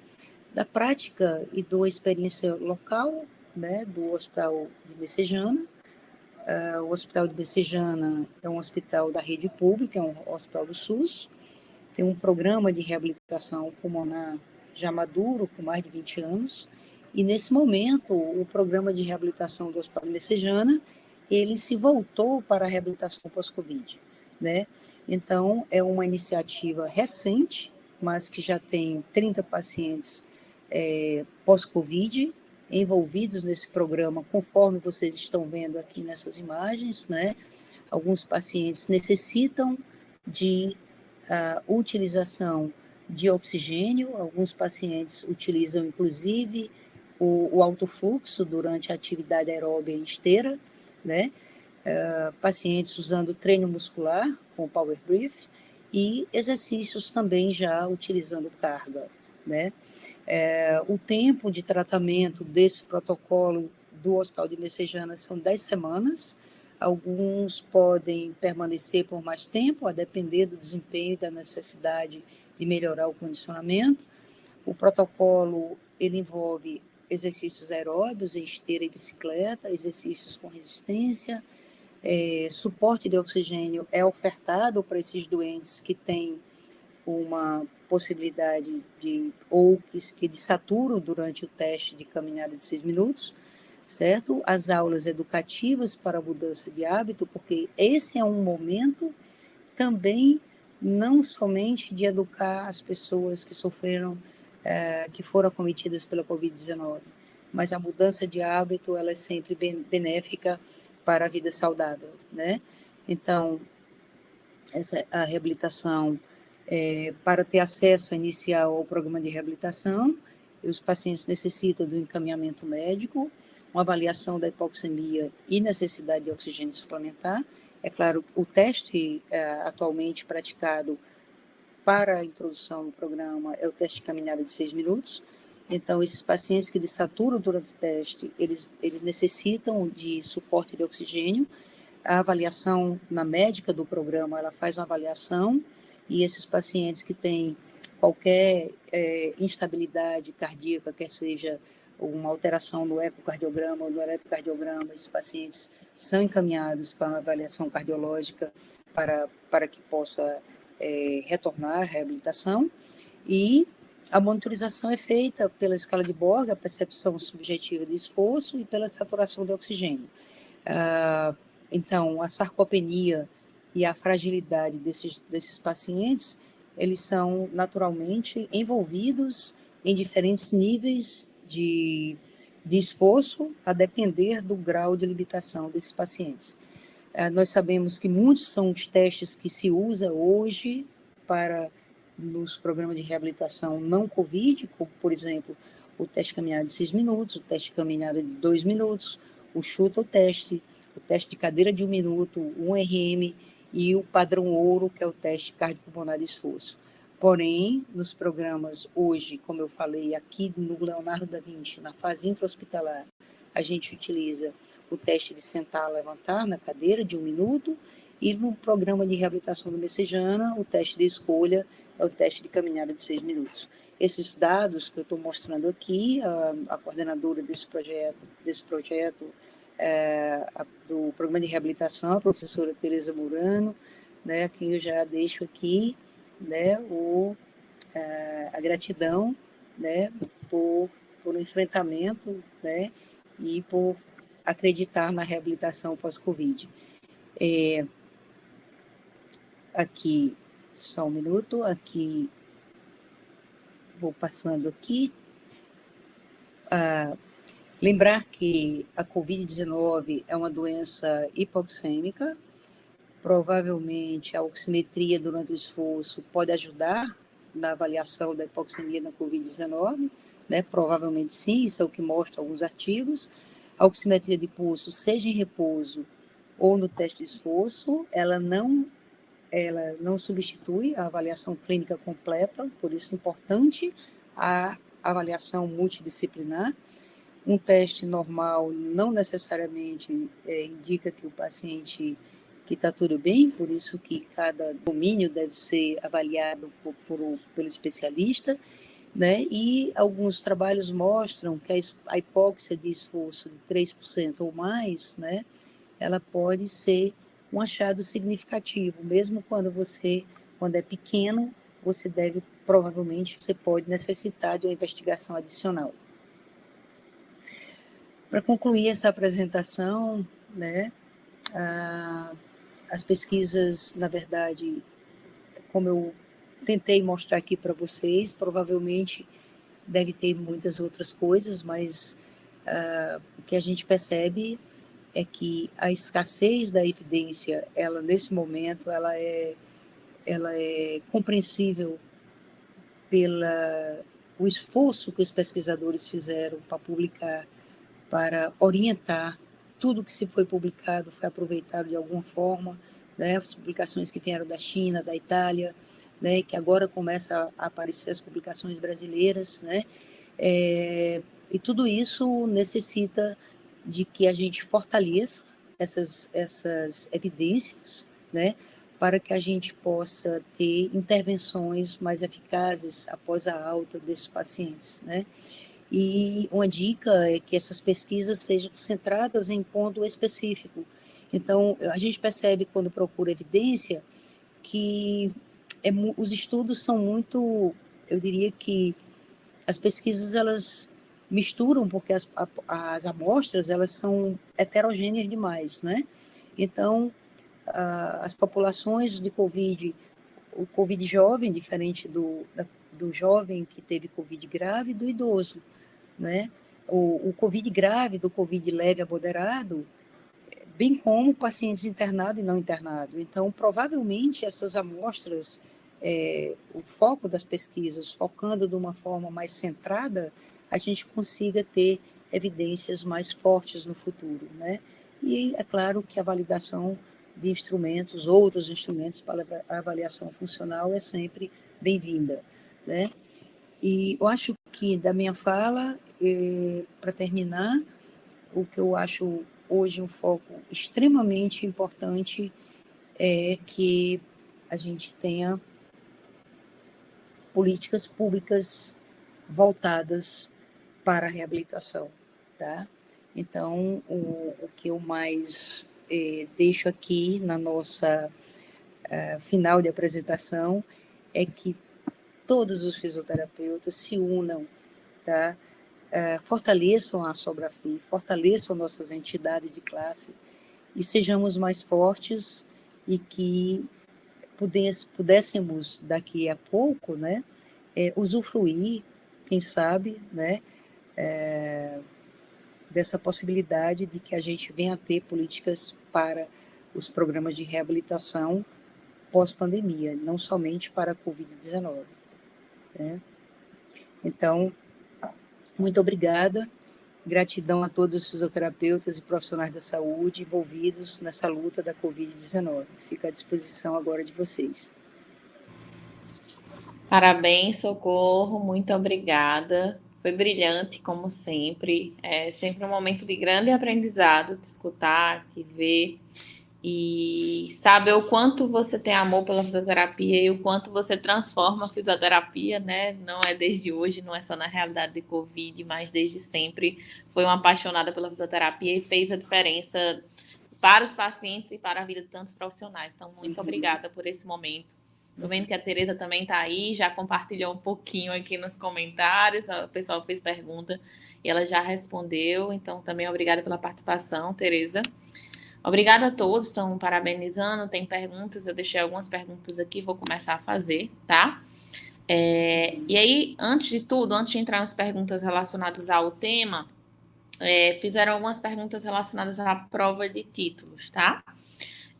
da prática e da experiência local, né, do Hospital de Messejana. O Hospital de Messejana é um hospital da rede pública, é um hospital do SUS, tem um programa de reabilitação pulmonar já maduro, com mais de 20 anos, e nesse momento o programa de reabilitação do Hospital de Messejana, ele se voltou para a reabilitação pós-Covid, né? Então, é uma iniciativa recente, mas que já tem 30 pacientes pós-Covid envolvidos nesse programa, conforme vocês estão vendo aqui nessas imagens, né? Alguns pacientes necessitam de utilização de oxigênio, alguns pacientes utilizam, inclusive, o alto fluxo durante a atividade aeróbica em esteira, né? Pacientes usando treino muscular, com Power Brief, e exercícios também já utilizando carga, né? O tempo de tratamento desse protocolo do Hospital de Messejana são 10 semanas, alguns podem permanecer por mais tempo, a depender do desempenho e da necessidade de melhorar o condicionamento. O protocolo, ele envolve exercícios aeróbios em esteira e bicicleta, exercícios com resistência, suporte de oxigênio é ofertado para esses doentes que têm uma possibilidade ou que desaturam durante o teste de caminhada de 6 minutos, certo? As aulas educativas para a mudança de hábito, porque esse é um momento também não somente de educar as pessoas que sofreram, que foram acometidas pela Covid-19, mas a mudança de hábito, ela é sempre benéfica para a vida saudável, né? Então, a reabilitação, para ter acesso inicial ao programa de reabilitação, os pacientes necessitam do encaminhamento médico, uma avaliação da hipoxemia e necessidade de oxigênio suplementar. É claro, o teste atualmente praticado para a introdução no programa é o teste de caminhada de 6 minutos. Então, esses pacientes que desaturam durante o teste, eles necessitam de suporte de oxigênio. A avaliação na médica do programa, ela faz uma avaliação, e esses pacientes que têm qualquer instabilidade cardíaca, quer seja uma alteração no ecocardiograma ou no eletrocardiograma, esses pacientes são encaminhados para uma avaliação cardiológica para que possa retornar à reabilitação. E a monitorização é feita pela escala de Borg, a percepção subjetiva de esforço, e pela saturação de oxigênio. Então, a sarcopenia e a fragilidade desses pacientes, eles são naturalmente envolvidos em diferentes níveis de esforço, a depender do grau de limitação desses pacientes. Nós sabemos que muitos são os testes que se usa hoje nos programas de reabilitação não COVID, como, por exemplo, o teste de caminhada de 6 minutos, o teste de caminhada de 2 minutos, o chuta o teste de cadeira de 1 minuto, o 1RM, e o padrão ouro, que é o teste cardiopulmonar de esforço. Porém, nos programas hoje, como eu falei, aqui no Leonardo da Vinci, na fase intra-hospitalar, a gente utiliza o teste de sentar, levantar na cadeira de 1 minuto, e no programa de reabilitação do Messejana, o teste de escolha é o teste de caminhada de 6 minutos. Esses dados que eu estou mostrando aqui, a coordenadora desse projeto do programa de reabilitação, a professora Tereza Murano, né, a quem eu já deixo aqui, né, a gratidão, né, por enfrentamento, né, e por acreditar na reabilitação pós-Covid. Aqui, só um minuto, aqui, vou passando aqui. Lembrar que a Covid-19 é uma doença hipoxêmica. Provavelmente a oximetria durante o esforço pode ajudar na avaliação da hipoxemia na Covid-19, né? Provavelmente sim, isso é o que mostram alguns artigos. A oximetria de pulso, seja em repouso ou no teste de esforço, ela não substitui a avaliação clínica completa, por isso é importante a avaliação multidisciplinar. Um teste normal não necessariamente indica que o paciente que está tudo bem, por isso que cada domínio deve ser avaliado pelo especialista, né? E alguns trabalhos mostram que a hipóxia de esforço de 3% ou mais, né, ela pode ser um achado significativo, mesmo quando é pequeno, você pode necessitar de uma investigação adicional. Para concluir essa apresentação, né, as pesquisas, na verdade, como eu tentei mostrar aqui para vocês, provavelmente deve ter muitas outras coisas, mas o que a gente percebe é que a escassez da evidência, ela nesse momento, ela é compreensível o esforço que os pesquisadores fizeram para publicar, para orientar. Tudo que se foi publicado foi aproveitado de alguma forma, né? As publicações que vieram da China, da Itália, né? Que agora começam a aparecer as publicações brasileiras, né? E tudo isso necessita de que a gente fortaleça essas evidências, né? Para que a gente possa ter intervenções mais eficazes após a alta desses pacientes, né? E uma dica é que essas pesquisas sejam centradas em ponto específico. Então, a gente percebe, quando procura evidência, que os estudos são muito, eu diria que as pesquisas, elas misturam, porque as amostras, elas são heterogêneas demais, né? Então, as populações de Covid, o Covid jovem, diferente do jovem que teve Covid grave, e do idoso, né? O Covid grave, do Covid leve a moderado, bem como pacientes internados e não internados. Então, provavelmente, essas amostras, o foco das pesquisas, focando de uma forma mais centrada, a gente consiga ter evidências mais fortes no futuro, né? E é claro que a validação de instrumentos, outros instrumentos para a avaliação funcional é sempre bem-vinda, né? E eu acho que, da minha fala, para terminar, o que eu acho hoje um foco extremamente importante é que a gente tenha políticas públicas voltadas para a reabilitação, tá? Então, o que eu mais deixo aqui na nossa final de apresentação é que todos os fisioterapeutas se unam, tá? Fortaleçam a Sobrafi, fortaleçam nossas entidades de classe e sejamos mais fortes e que pudéssemos daqui a pouco, né, usufruir, quem sabe, né, dessa possibilidade de que a gente venha a ter políticas para os programas de reabilitação pós-pandemia, não somente para a Covid-19, né? Então, muito obrigada. Gratidão a todos os fisioterapeutas e profissionais da saúde envolvidos nessa luta da Covid-19. Fico à disposição agora de vocês. Parabéns, Socorro. Muito obrigada. Foi brilhante, como sempre. É sempre um momento de grande aprendizado, de escutar, de ver. e saber o quanto você tem amor pela fisioterapia e o quanto você transforma a fisioterapia, né? Não é desde hoje, não é só na realidade de Covid, mas desde sempre foi uma apaixonada pela fisioterapia e fez a diferença para os pacientes e para a vida de tantos profissionais. Então, muito obrigada por esse momento. Estou vendo que a Tereza também está aí, já compartilhou um pouquinho aqui nos comentários, o pessoal fez pergunta e ela já respondeu, então também obrigada pela participação, Tereza. Obrigada a todos, estão parabenizando, tem perguntas, eu deixei algumas perguntas aqui, vou começar a fazer, tá? E aí, antes de tudo, antes de entrar nas perguntas relacionadas ao tema, fizeram algumas perguntas relacionadas à prova de títulos, tá?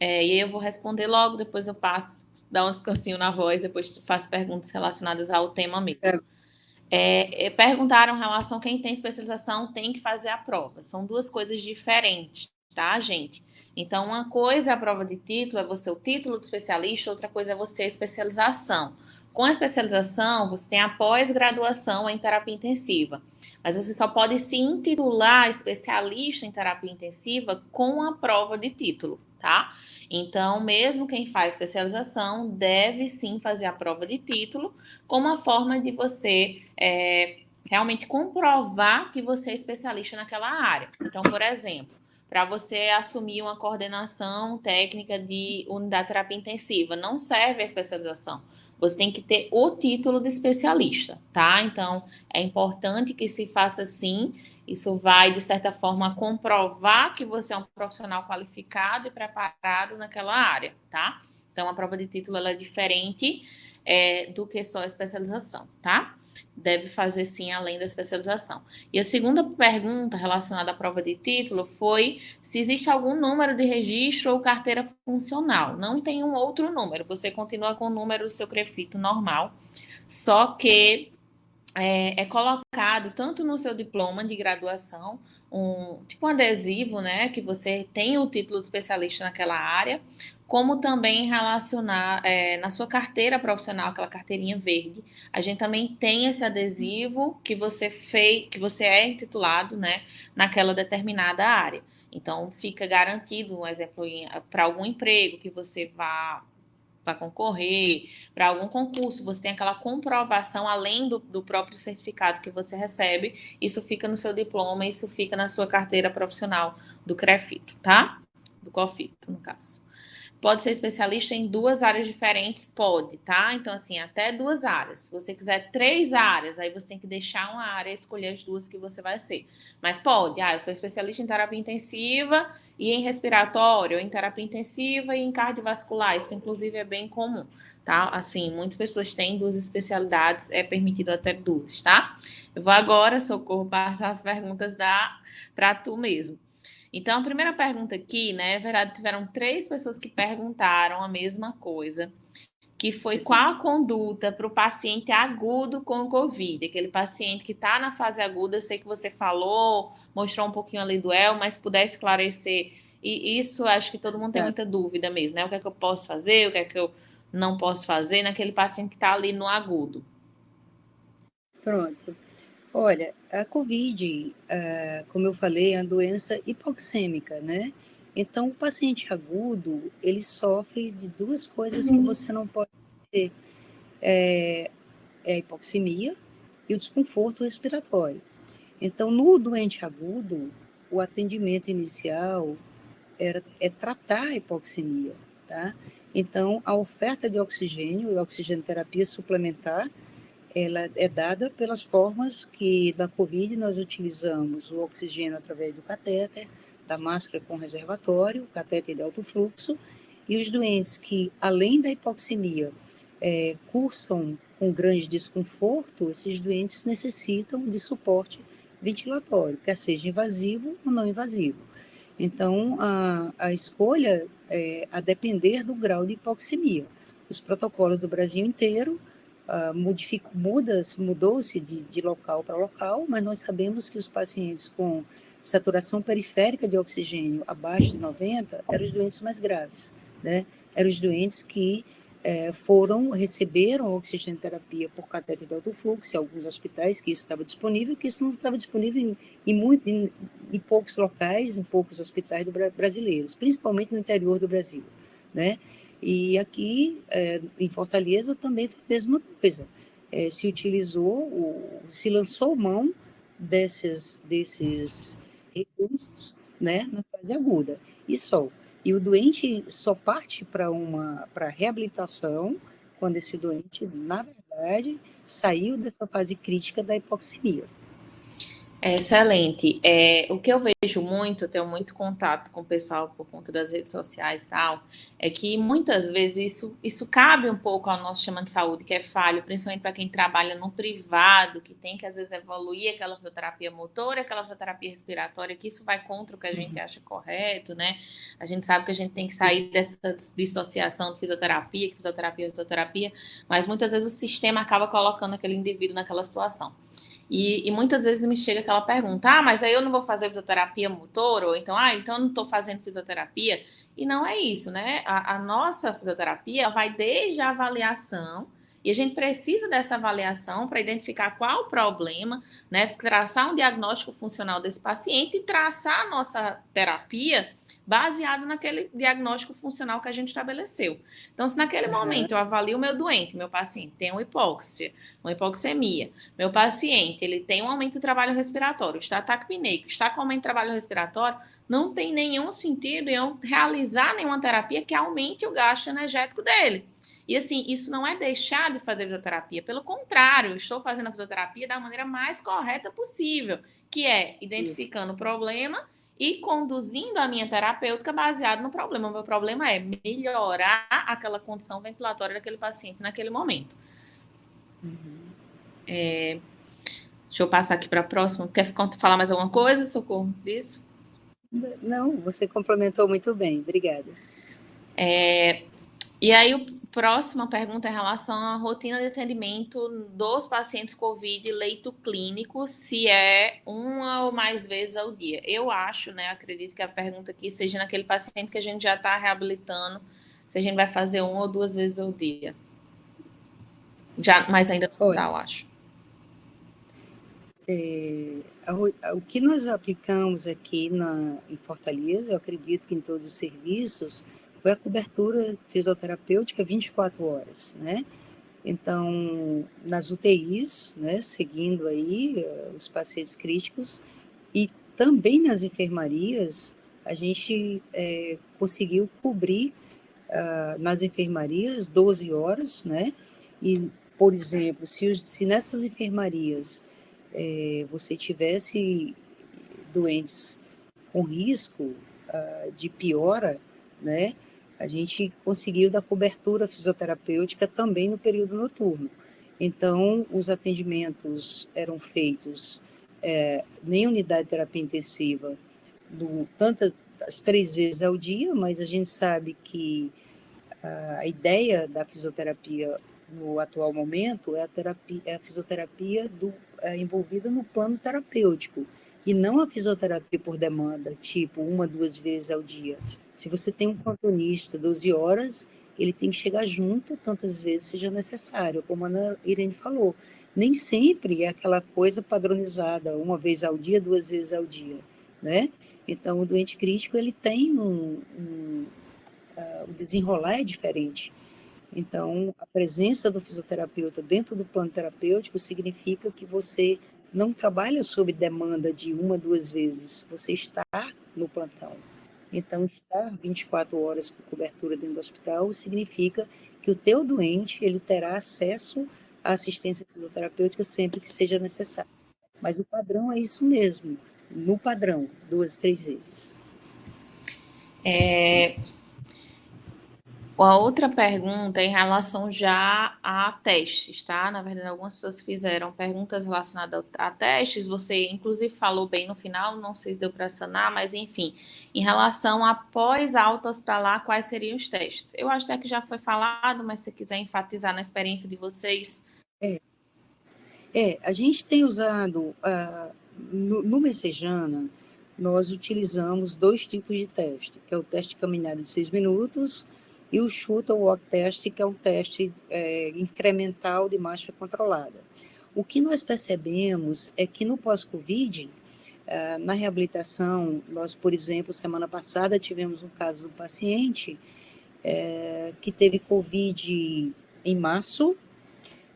E aí eu vou responder logo, depois eu passo, dar um descansinho na voz, depois faço perguntas relacionadas ao tema mesmo. Perguntaram em relação a quem tem especialização tem que fazer a prova. São duas coisas diferentes, tá, gente? Então, uma coisa é a prova de título, é você o título de especialista, outra coisa é você ter a especialização. Com a especialização, você tem a pós-graduação em terapia intensiva, mas você só pode se intitular especialista em terapia intensiva com a prova de título, tá? Então, mesmo quem faz especialização deve sim fazer a prova de título como uma forma de você realmente comprovar que você é especialista naquela área. Então, por exemplo, para você assumir uma coordenação técnica de unidade de terapia intensiva, não serve a especialização. Você tem que ter o título de especialista, tá? Então, é importante que se faça assim. Isso vai, de certa forma, comprovar que você é um profissional qualificado e preparado naquela área, tá? Então, a prova de título ela é diferente do que só a especialização, tá? Deve fazer sim além da especialização. E a segunda pergunta relacionada à prova de título foi se existe algum número de registro ou carteira funcional. Não tem um outro número, você continua com o número do seu CREFITO normal, só que é colocado tanto no seu diploma de graduação, tipo um adesivo, né, que você tem o título de especialista naquela área, como também relacionar na sua carteira profissional, aquela carteirinha verde. A gente também tem esse adesivo que você fez, que você é intitulado, né, naquela determinada área. Então, fica garantido, um exemplo, para algum emprego que você vá concorrer, para algum concurso, você tem aquela comprovação, além do próprio certificado que você recebe, isso fica no seu diploma, isso fica na sua carteira profissional do CREFITO, tá? Do COFITO, no caso. Pode ser especialista em duas áreas diferentes? Pode, tá? Então, assim, até duas áreas. Se você quiser 3 áreas, aí você tem que deixar uma área e escolher as duas que você vai ser. Mas pode, eu sou especialista em terapia intensiva e em respiratório, em terapia intensiva e em cardiovascular. Isso, inclusive, é bem comum, tá? Assim, muitas pessoas têm 2 especialidades, é permitido até 2, tá? Eu vou agora, Socorro, passar as perguntas para tu mesmo. Então, a primeira pergunta aqui, né, na verdade, tiveram 3 pessoas que perguntaram a mesma coisa, que foi qual a conduta para o paciente agudo com Covid, aquele paciente que está na fase aguda, eu sei que você falou, mostrou um pouquinho ali do El, mas puder esclarecer, e isso acho que todo mundo tem muita dúvida mesmo, né, o que é que eu posso fazer, o que é que eu não posso fazer naquele paciente que está ali no agudo. Pronto. Olha, a COVID, como eu falei, é uma doença hipoxêmica, né? Então, o paciente agudo, ele sofre de 2 coisas que você não pode ter. É a hipoxemia e o desconforto respiratório. Então, no doente agudo, o atendimento inicial é tratar a hipoxemia, tá? Então, a oferta de oxigênio e oxigenoterapia suplementar ela é dada pelas formas que na COVID nós utilizamos o oxigênio através do catéter, da máscara com reservatório, catéter de alto fluxo, e os doentes que, além da hipoxemia, cursam com grande desconforto, esses doentes necessitam de suporte ventilatório, quer seja invasivo ou não invasivo. Então, a escolha é a depender do grau de hipoxemia. Os protocolos do Brasil inteiro mudou-se de local para local, mas nós sabemos que os pacientes com saturação periférica de oxigênio abaixo de 90 eram os doentes mais graves, né? Eram os doentes que receberam oxigenoterapia por catéter de alto fluxo em alguns hospitais, que isso estava disponível, que isso não estava disponível em poucos locais, em poucos hospitais brasileiros, principalmente no interior do Brasil, né? E aqui, em Fortaleza, também foi a mesma coisa. Se lançou mão desses recursos, né, na fase aguda, e só. E o doente só parte para reabilitação quando esse doente, na verdade, saiu dessa fase crítica da hipoxemia. Excelente. O que eu vejo muito, eu tenho muito contato com o pessoal por conta das redes sociais e tal, é que muitas vezes isso cabe um pouco ao nosso sistema de saúde, que é falho, principalmente para quem trabalha no privado, que tem que às vezes evoluir aquela fisioterapia motora, aquela fisioterapia respiratória, que isso vai contra o que a gente acha correto, né? A gente sabe que a gente tem que sair dessa dissociação de fisioterapia, que fisioterapia é fisioterapia, mas muitas vezes o sistema acaba colocando aquele indivíduo naquela situação. E muitas vezes me chega aquela pergunta, mas aí eu não vou fazer fisioterapia motor, ou então eu não estou fazendo fisioterapia. E não é isso, né? A nossa fisioterapia vai desde a avaliação, e a gente precisa dessa avaliação para identificar qual o problema, né? Traçar um diagnóstico funcional desse paciente e traçar a nossa terapia baseado naquele diagnóstico funcional que a gente estabeleceu. Então, se naquele momento eu avalio o meu doente, meu paciente tem uma hipóxia, uma hipoxemia, meu paciente ele tem um aumento do trabalho respiratório, está taquipneico, está com aumento do trabalho respiratório, não tem nenhum sentido eu realizar nenhuma terapia que aumente o gasto energético dele. E assim, isso não é deixar de fazer fisioterapia, pelo contrário, eu estou fazendo a fisioterapia da maneira mais correta possível, que é identificando o problema e conduzindo a minha terapêutica baseado no problema. O meu problema é melhorar aquela condição ventilatória daquele paciente naquele momento. Deixa eu passar aqui para a próxima. Quer falar mais alguma coisa, Socorro, disso? Não, você complementou muito bem. Obrigada. E aí, a próxima pergunta é em relação à rotina de atendimento dos pacientes COVID leito clínico, se é uma ou mais vezes ao dia. Eu acho, né, acredito que a pergunta aqui seja naquele paciente que a gente já está reabilitando, se a gente vai fazer uma ou duas vezes ao dia. Mas ainda não está, eu acho. O que nós aplicamos aqui em Fortaleza, eu acredito que em todos os serviços, foi a cobertura fisioterapêutica 24 horas, né? Então, nas UTIs, né, seguindo aí os pacientes críticos, e também nas enfermarias, a gente conseguiu cobrir nas enfermarias 12 horas, né? E, por exemplo, se nessas enfermarias você tivesse doentes com risco de piora, né? A gente conseguiu dar cobertura fisioterapêutica também no período noturno. Então, os atendimentos eram feitos nem unidade de terapia intensiva, as 3 vezes ao dia, mas a gente sabe que a ideia da fisioterapia no atual momento é a fisioterapia envolvida no plano terapêutico, e não a fisioterapia por demanda, tipo 1, 2 vezes ao dia. Se você tem um plantonista 12 horas, ele tem que chegar junto tantas vezes seja necessário, como a Ana Irene falou. Nem sempre é aquela coisa padronizada, 1 vez ao dia, 2 vezes ao dia, né? Então, o doente crítico, ele tem o desenrolar é diferente. Então, a presença do fisioterapeuta dentro do plano terapêutico significa que você não trabalha sob demanda de 1, 2 vezes, você está no plantão. Então, estar 24 horas com cobertura dentro do hospital significa que o teu doente ele terá acesso à assistência fisioterapêutica sempre que seja necessário. Mas o padrão é isso mesmo, no padrão, 2, 3 vezes. A outra pergunta é em relação já a testes, tá? Na verdade, algumas pessoas fizeram perguntas relacionadas a testes, você inclusive falou bem no final, não sei se deu para sanar, mas enfim, em relação a pós-alta hospitalar, quais seriam os testes? Eu acho até que já foi falado, mas se você quiser enfatizar na experiência de vocês. A gente tem usado, no Messejana, nós utilizamos 2 tipos de teste, que é o teste de caminhada de 6 minutos e o shuttle walk test, que é um teste incremental de marcha controlada. O que nós percebemos é que no pós-Covid, na reabilitação, nós, por exemplo, semana passada tivemos um caso de um paciente que teve Covid em março.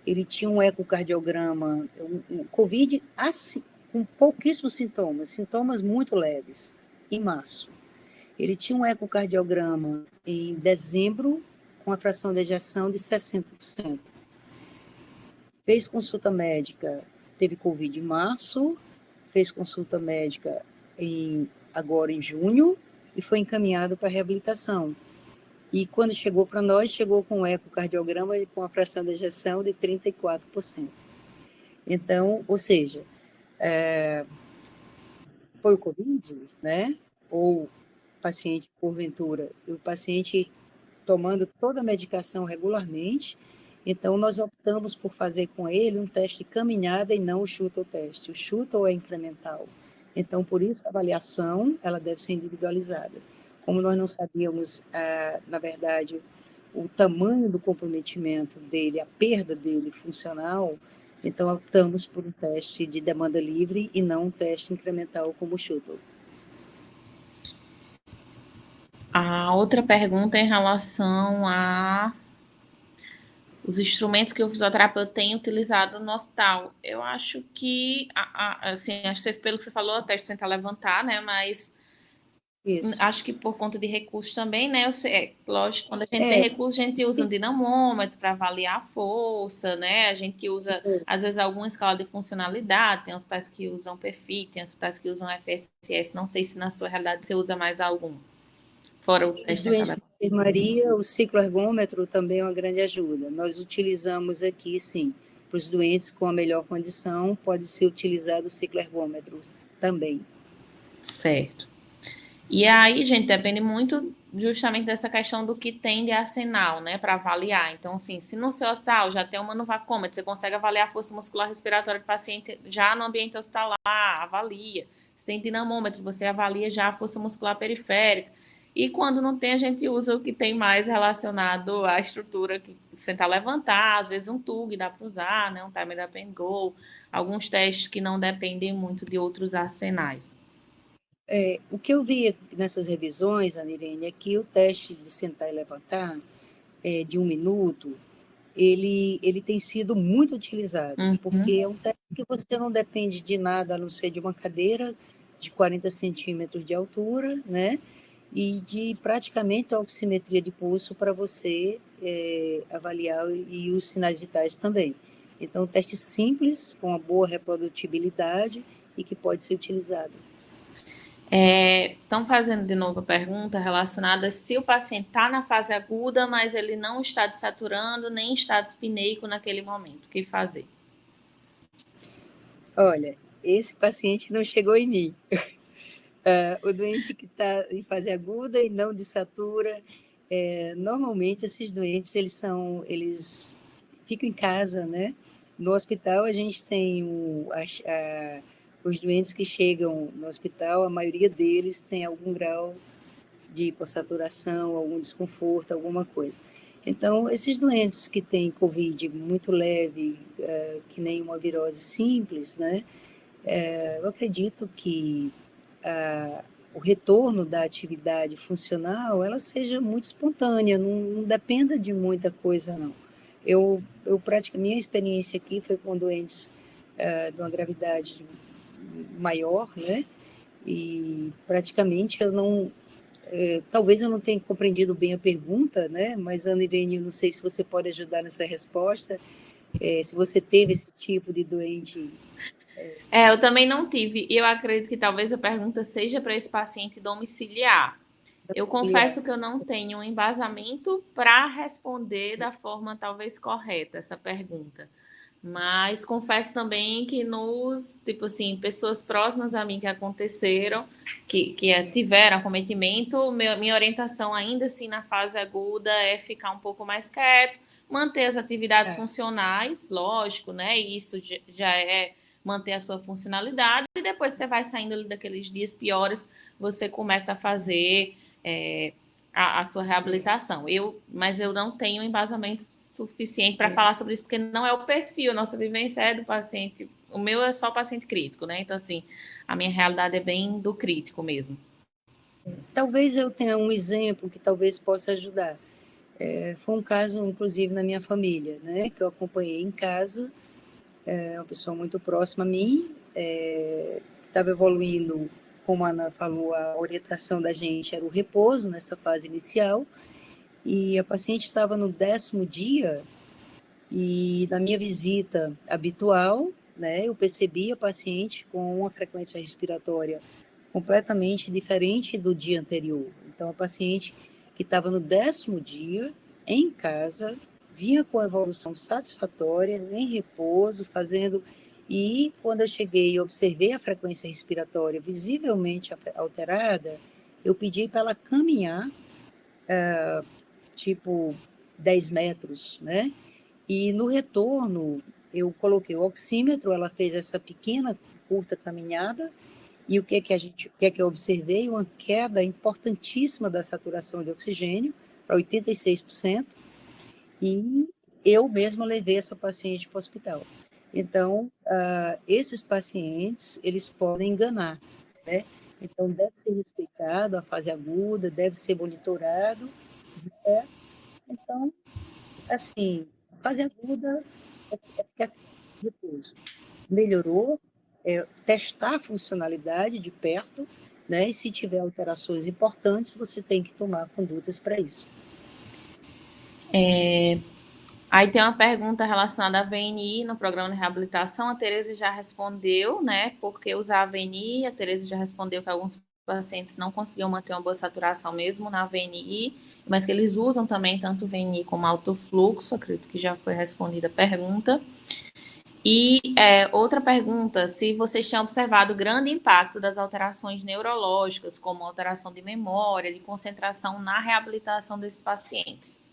Ele tinha um ecocardiograma, um Covid assim, com pouquíssimos sintomas muito leves, em março. Ele tinha um ecocardiograma em dezembro, com a fração de ejeção de 60%. Fez consulta médica, teve Covid em março, fez consulta médica agora em junho e foi encaminhado para reabilitação. E quando chegou para nós, chegou com um ecocardiograma e com a fração de ejeção de 34%. Então, ou seja, foi o Covid, né? Ou o paciente, porventura, o paciente tomando toda a medicação regularmente. Então, nós optamos por fazer com ele um teste de caminhada e não o shuttle teste. O shuttle é incremental. Então, por isso, a avaliação ela deve ser individualizada. Como nós não sabíamos, na verdade, o tamanho do comprometimento dele, a perda dele funcional, então optamos por um teste de demanda livre e não um teste incremental como o shuttle. A outra pergunta é em relação a os instrumentos que o fisioterapeuta tem utilizado no hospital. Eu acho que, assim, acho que pelo que você falou, até tentar levantar, né? Mas isso. Acho que por conta de recursos também, né? Lógico, quando a gente tem recursos, a gente usa um dinamômetro para avaliar a força, né? A gente usa, às vezes, alguma escala de funcionalidade. Tem hospitais que usam PERFIT, tem hospitais que usam FSS. Não sei se na sua realidade você usa mais algum. Fora o teste doentes de enfermaria, o cicloergômetro também é uma grande ajuda. Nós utilizamos aqui, sim, para os doentes com a melhor condição, pode ser utilizado o cicloergômetro também. Certo. E aí, gente, depende muito justamente dessa questão do que tem de arsenal, né, para avaliar. Então, assim, se no seu hospital já tem um manovacômetro, você consegue avaliar a força muscular respiratória do paciente já no ambiente hospitalar, avalia. Se tem dinamômetro, você avalia já a força muscular periférica. E quando não tem, a gente usa o que tem mais relacionado à estrutura, que sentar levantar, às vezes um TUG dá para usar, né, um timer da Pen Go, alguns testes que não dependem muito de outros arsenais. O que eu vi nessas revisões, Anirene, é que o teste de sentar e levantar de 1 minuto, ele tem sido muito utilizado, porque é um teste que você não depende de nada, a não ser de uma cadeira de 40 centímetros de altura, né? E de praticamente a oximetria de pulso para você avaliar e os sinais vitais também. Então, um teste simples, com uma boa reprodutibilidade e que pode ser utilizado. Estão fazendo de novo a pergunta relacionada se o paciente está na fase aguda, mas ele não está desaturando nem está dispineico naquele momento. O que fazer? Olha, esse paciente não chegou em mim. O doente que está em fase aguda e não desatura, normalmente esses doentes eles ficam em casa, né? No hospital a gente tem os doentes que chegam no hospital, a maioria deles tem algum grau de hipossaturação, algum desconforto, alguma coisa. Então, esses doentes que têm COVID muito leve, que nem uma virose simples, né? Eu acredito que o retorno da atividade funcional ela seja muito espontânea, não dependa de muita coisa, não. Minha experiência aqui foi com doentes de uma gravidade maior, né? E praticamente eu não. Talvez eu não tenha compreendido bem a pergunta, né? Mas, Ana Irene, eu não sei se você pode ajudar nessa resposta. Se você teve esse tipo de doente. Eu também não tive. E eu acredito que talvez a pergunta seja para esse paciente domiciliar. Eu confesso que eu não tenho um embasamento para responder da forma talvez correta essa pergunta. Mas confesso também que tipo assim, pessoas próximas a mim que aconteceram, que tiveram acometimento, minha orientação ainda assim na fase aguda é ficar um pouco mais quieto, manter as atividades funcionais, lógico, né? Isso já é manter a sua funcionalidade, e depois você vai saindo daqueles dias piores, você começa a fazer a sua reabilitação. Mas eu não tenho embasamento suficiente para falar sobre isso, porque não é o perfil, nossa vivência é do paciente, o meu é só paciente crítico, né? Então, assim, a minha realidade é bem do crítico mesmo. Talvez eu tenha um exemplo que talvez possa ajudar. Foi um caso, inclusive, na minha família, né, que eu acompanhei em casa, uma pessoa muito próxima a mim, estava evoluindo, como a Ana falou, a orientação da gente era o repouso nessa fase inicial, e a paciente estava no 10º dia, e na minha visita habitual, né, eu percebi a paciente com uma frequência respiratória completamente diferente do dia anterior. Então, a paciente que estava no 10º dia, em casa, vinha com evolução satisfatória, em repouso, fazendo... E quando eu cheguei e observei a frequência respiratória visivelmente alterada, eu pedi para ela caminhar, tipo 10 metros, né? E no retorno, eu coloquei o oxímetro, ela fez essa pequena, curta caminhada, e o que é que eu observei? Uma queda importantíssima da saturação de oxigênio para 86%, e eu mesma levei essa paciente para o hospital. Então, esses pacientes, eles podem enganar, né? Então, deve ser respeitado a fase aguda, deve ser monitorado. Então, assim, fase aguda é ficar em repouso. Melhorou, testar a funcionalidade de perto, né? E se tiver alterações importantes, você tem que tomar condutas para isso. Aí tem uma pergunta relacionada à VNI no programa de reabilitação. A Tereza já respondeu, né? Por que usar a VNI? A Tereza já respondeu que alguns pacientes não conseguiam manter uma boa saturação mesmo na VNI, mas que eles usam também tanto VNI como alto fluxo. Acredito que já foi respondida a pergunta. E outra pergunta, se vocês tinham observado o grande impacto das alterações neurológicas, como alteração de memória, de concentração na reabilitação desses pacientes.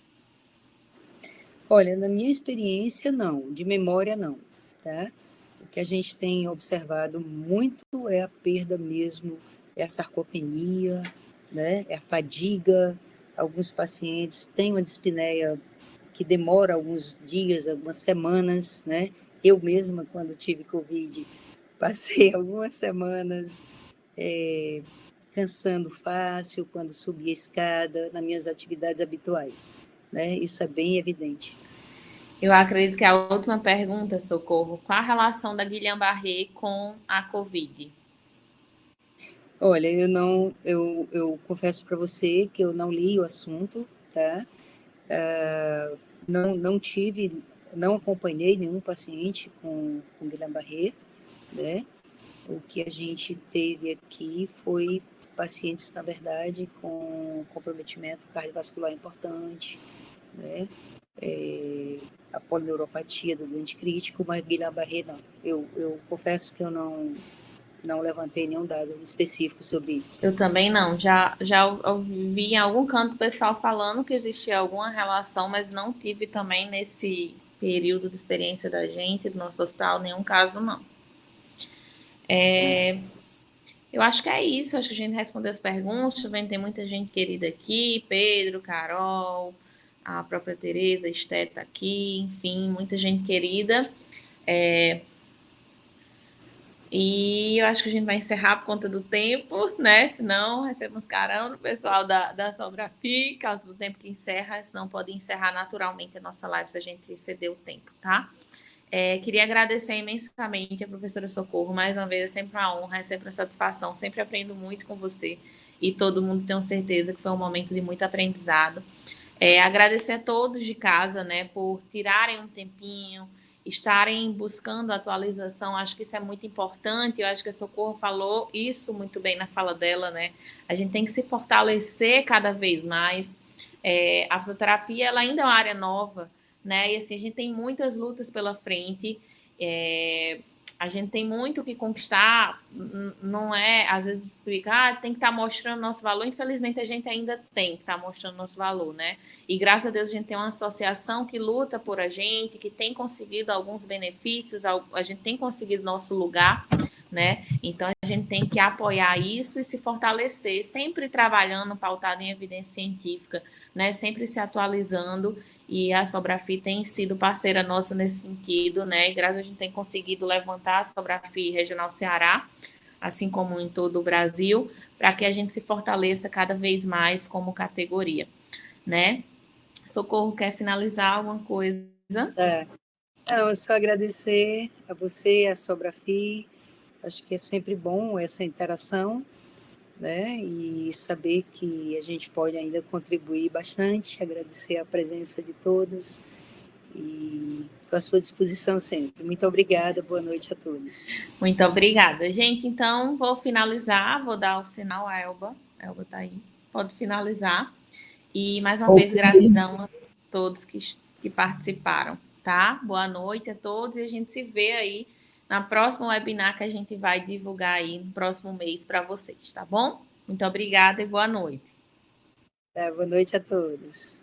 Olha, na minha experiência, não. De memória, não. Tá? O que a gente tem observado muito é a perda mesmo, é a sarcopenia, né? É a fadiga. Alguns pacientes têm uma dispneia que demora alguns dias, algumas semanas, né? Eu mesma, quando tive Covid, passei algumas semanas cansando fácil quando subia a escada, nas minhas atividades habituais, né? Isso é bem evidente. Eu acredito que a última pergunta, Socorro, qual a relação da Guillain-Barré com a Covid? Olha, eu confesso para você que eu não li o assunto, tá? Não acompanhei nenhum paciente com Guillain-Barré, né? O que a gente teve aqui foi pacientes, na verdade, com comprometimento cardiovascular importante, né? A polineuropatia do doente crítico, mas Guillain-Barré não. Eu confesso que eu não levantei nenhum dado específico sobre isso. Eu também não. Já ouvi em algum canto o pessoal falando que existia alguma relação, mas não tive também nesse período de experiência da gente, do nosso hospital, nenhum caso, não. Eu acho que é isso. Acho que a gente respondeu as perguntas. Também tem muita gente querida aqui. Pedro, Carol, a própria Tereza, Esté tá aqui. Enfim, muita gente querida. E eu acho que a gente vai encerrar por conta do tempo, né? Senão recebemos carão do pessoal da Sobrafi, causa do tempo que encerra, senão pode encerrar naturalmente a nossa live se a gente exceder o tempo, tá? Queria agradecer imensamente a professora Socorro, mais uma vez, é sempre uma honra, é sempre uma satisfação, sempre aprendo muito com você e todo mundo tem certeza que foi um momento de muito aprendizado. Agradecer a todos de casa, né, por tirarem um tempinho, estarem buscando atualização, acho que isso é muito importante, eu acho que a Socorro falou isso muito bem na fala dela, né, a gente tem que se fortalecer cada vez mais, a fisioterapia, ela ainda é uma área nova, né, e assim, a gente tem muitas lutas pela frente, a gente tem muito o que conquistar, não é, às vezes fica, tem que estar mostrando nosso valor, infelizmente a gente ainda tem que estar mostrando nosso valor, né, e graças a Deus a gente tem uma associação que luta por a gente, que tem conseguido alguns benefícios, a gente tem conseguido nosso lugar né? Então, a gente tem que apoiar isso e se fortalecer, sempre trabalhando pautado em evidência científica, né? Sempre se atualizando, e a Sobrafi tem sido parceira nossa nesse sentido, né? E graças a gente tem conseguido levantar a Sobrafi Regional Ceará, assim como em todo o Brasil, para que a gente se fortaleça cada vez mais como categoria, né? Socorro, quer finalizar alguma coisa? É. Não, só agradecer a você, a Sobrafi. Acho que é sempre bom essa interação, né? E saber que a gente pode ainda contribuir bastante. Agradecer a presença de todos e estou à sua disposição sempre. Muito obrigada, boa noite a todos. Muito obrigada. Gente, então vou finalizar, vou dar o sinal à Elba. A Elba está aí. Pode finalizar. E mais uma vez, gratidão a todos que participaram, tá? Boa noite a todos e a gente se vê aí na próxima webinar que a gente vai divulgar aí no próximo mês para vocês, tá bom? Muito obrigada e boa noite. Boa noite a todos.